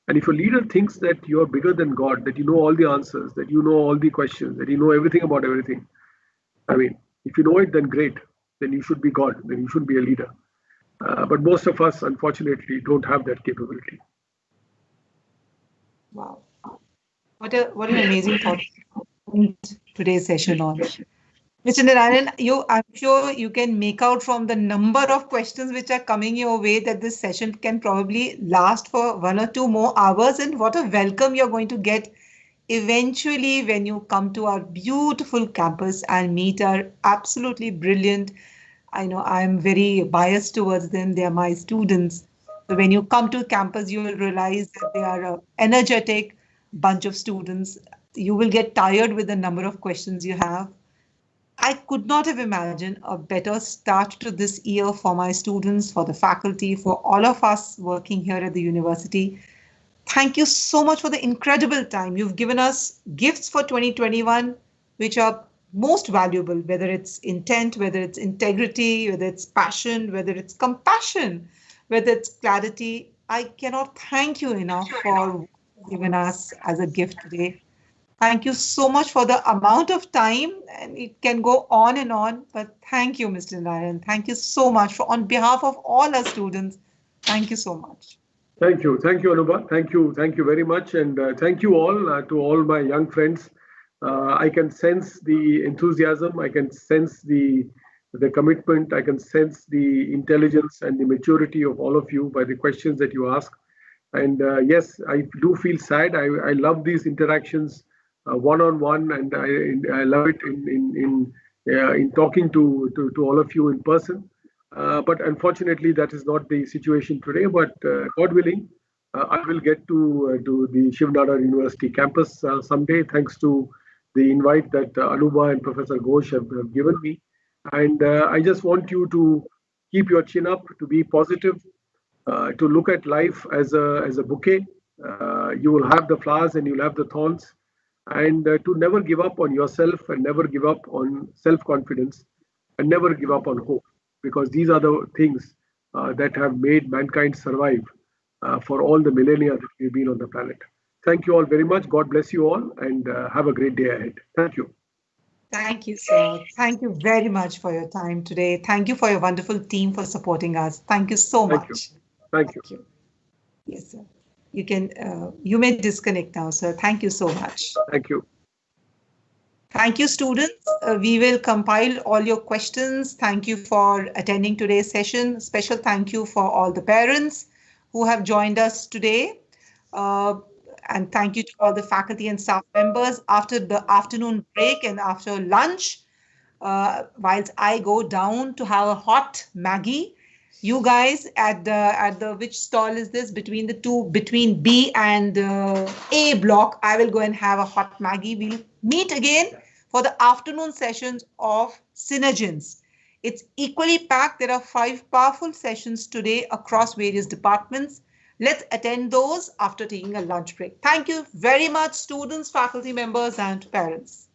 And if a leader thinks that you're bigger than God, that you know all the answers, that you know all the questions, that you know everything about everything, I mean, if you know it, then great. Then you should be God. Then you should be a leader. But most of us, unfortunately, don't have that capability. Wow. What an amazing thought in today's session on. Mr. Narayanan, I'm sure you can make out from the number of questions which are coming your way that this session can probably last for 1 or 2 more hours, and what a welcome you're going to get eventually when you come to our beautiful campus and meet our absolutely brilliant, I know I'm very biased towards them, they are my students, So when you come to campus, you will realize that they are an energetic bunch of students. You will get tired with the number of questions you have. I could not have imagined a better start to this year for my students, for the faculty, for all of us working here at the university. Thank you so much for the incredible time. You've given us gifts for 2021, which are most valuable, whether it's intent, whether it's integrity, whether it's passion, whether it's compassion, whether it's clarity. I cannot thank you enough for giving us as a gift today. Thank you so much for the amount of time, and it can go on and on, but thank you, Mr. Narayan. Thank you so much on behalf of all our students. Thank you so much. Thank you, Anubha. Thank you very much, and thank you all to all my young friends. I can sense the enthusiasm. I can sense the commitment. I can sense the intelligence and the maturity of all of you by the questions that you ask. And yes, I do feel sad. I love these interactions one-on-one, and I love it in talking to all of you in person. But unfortunately, that is not the situation today. But God willing, I will get to the Shiv Nadar University campus someday, thanks to the invite that Anuba and Professor Ghosh have given me. And I just want you to keep your chin up, to be positive, to look at life as a bouquet. You will have the flowers and you'll have the thorns. And to never give up on yourself, and never give up on self-confidence, and never give up on hope, because these are the things that have made mankind survive for all the millennia that we've been on the planet. Thank you all very much. God bless you all, and have a great day ahead. Thank you. Thank you, sir. Thank you very much for your time today. Thank you for your wonderful team for supporting us. Thank you so much. Thank you. Yes, sir. You may disconnect now, sir. Thank you so much. Thank you. Thank you, students. We will compile all your questions. Thank you for attending today's session. Special thank you for all the parents who have joined us today. And thank you to all the faculty and staff members. After the afternoon break and after lunch, whilst I go down to have a hot Maggie, you guys at the which stall is this, between B and A block, I will go and have a hot Maggie. We'll meet again for the afternoon sessions of Synergence. It's equally packed. There are 5 powerful sessions today across various departments. Let's attend those after taking a lunch break. Thank you very much, students, faculty members, and parents.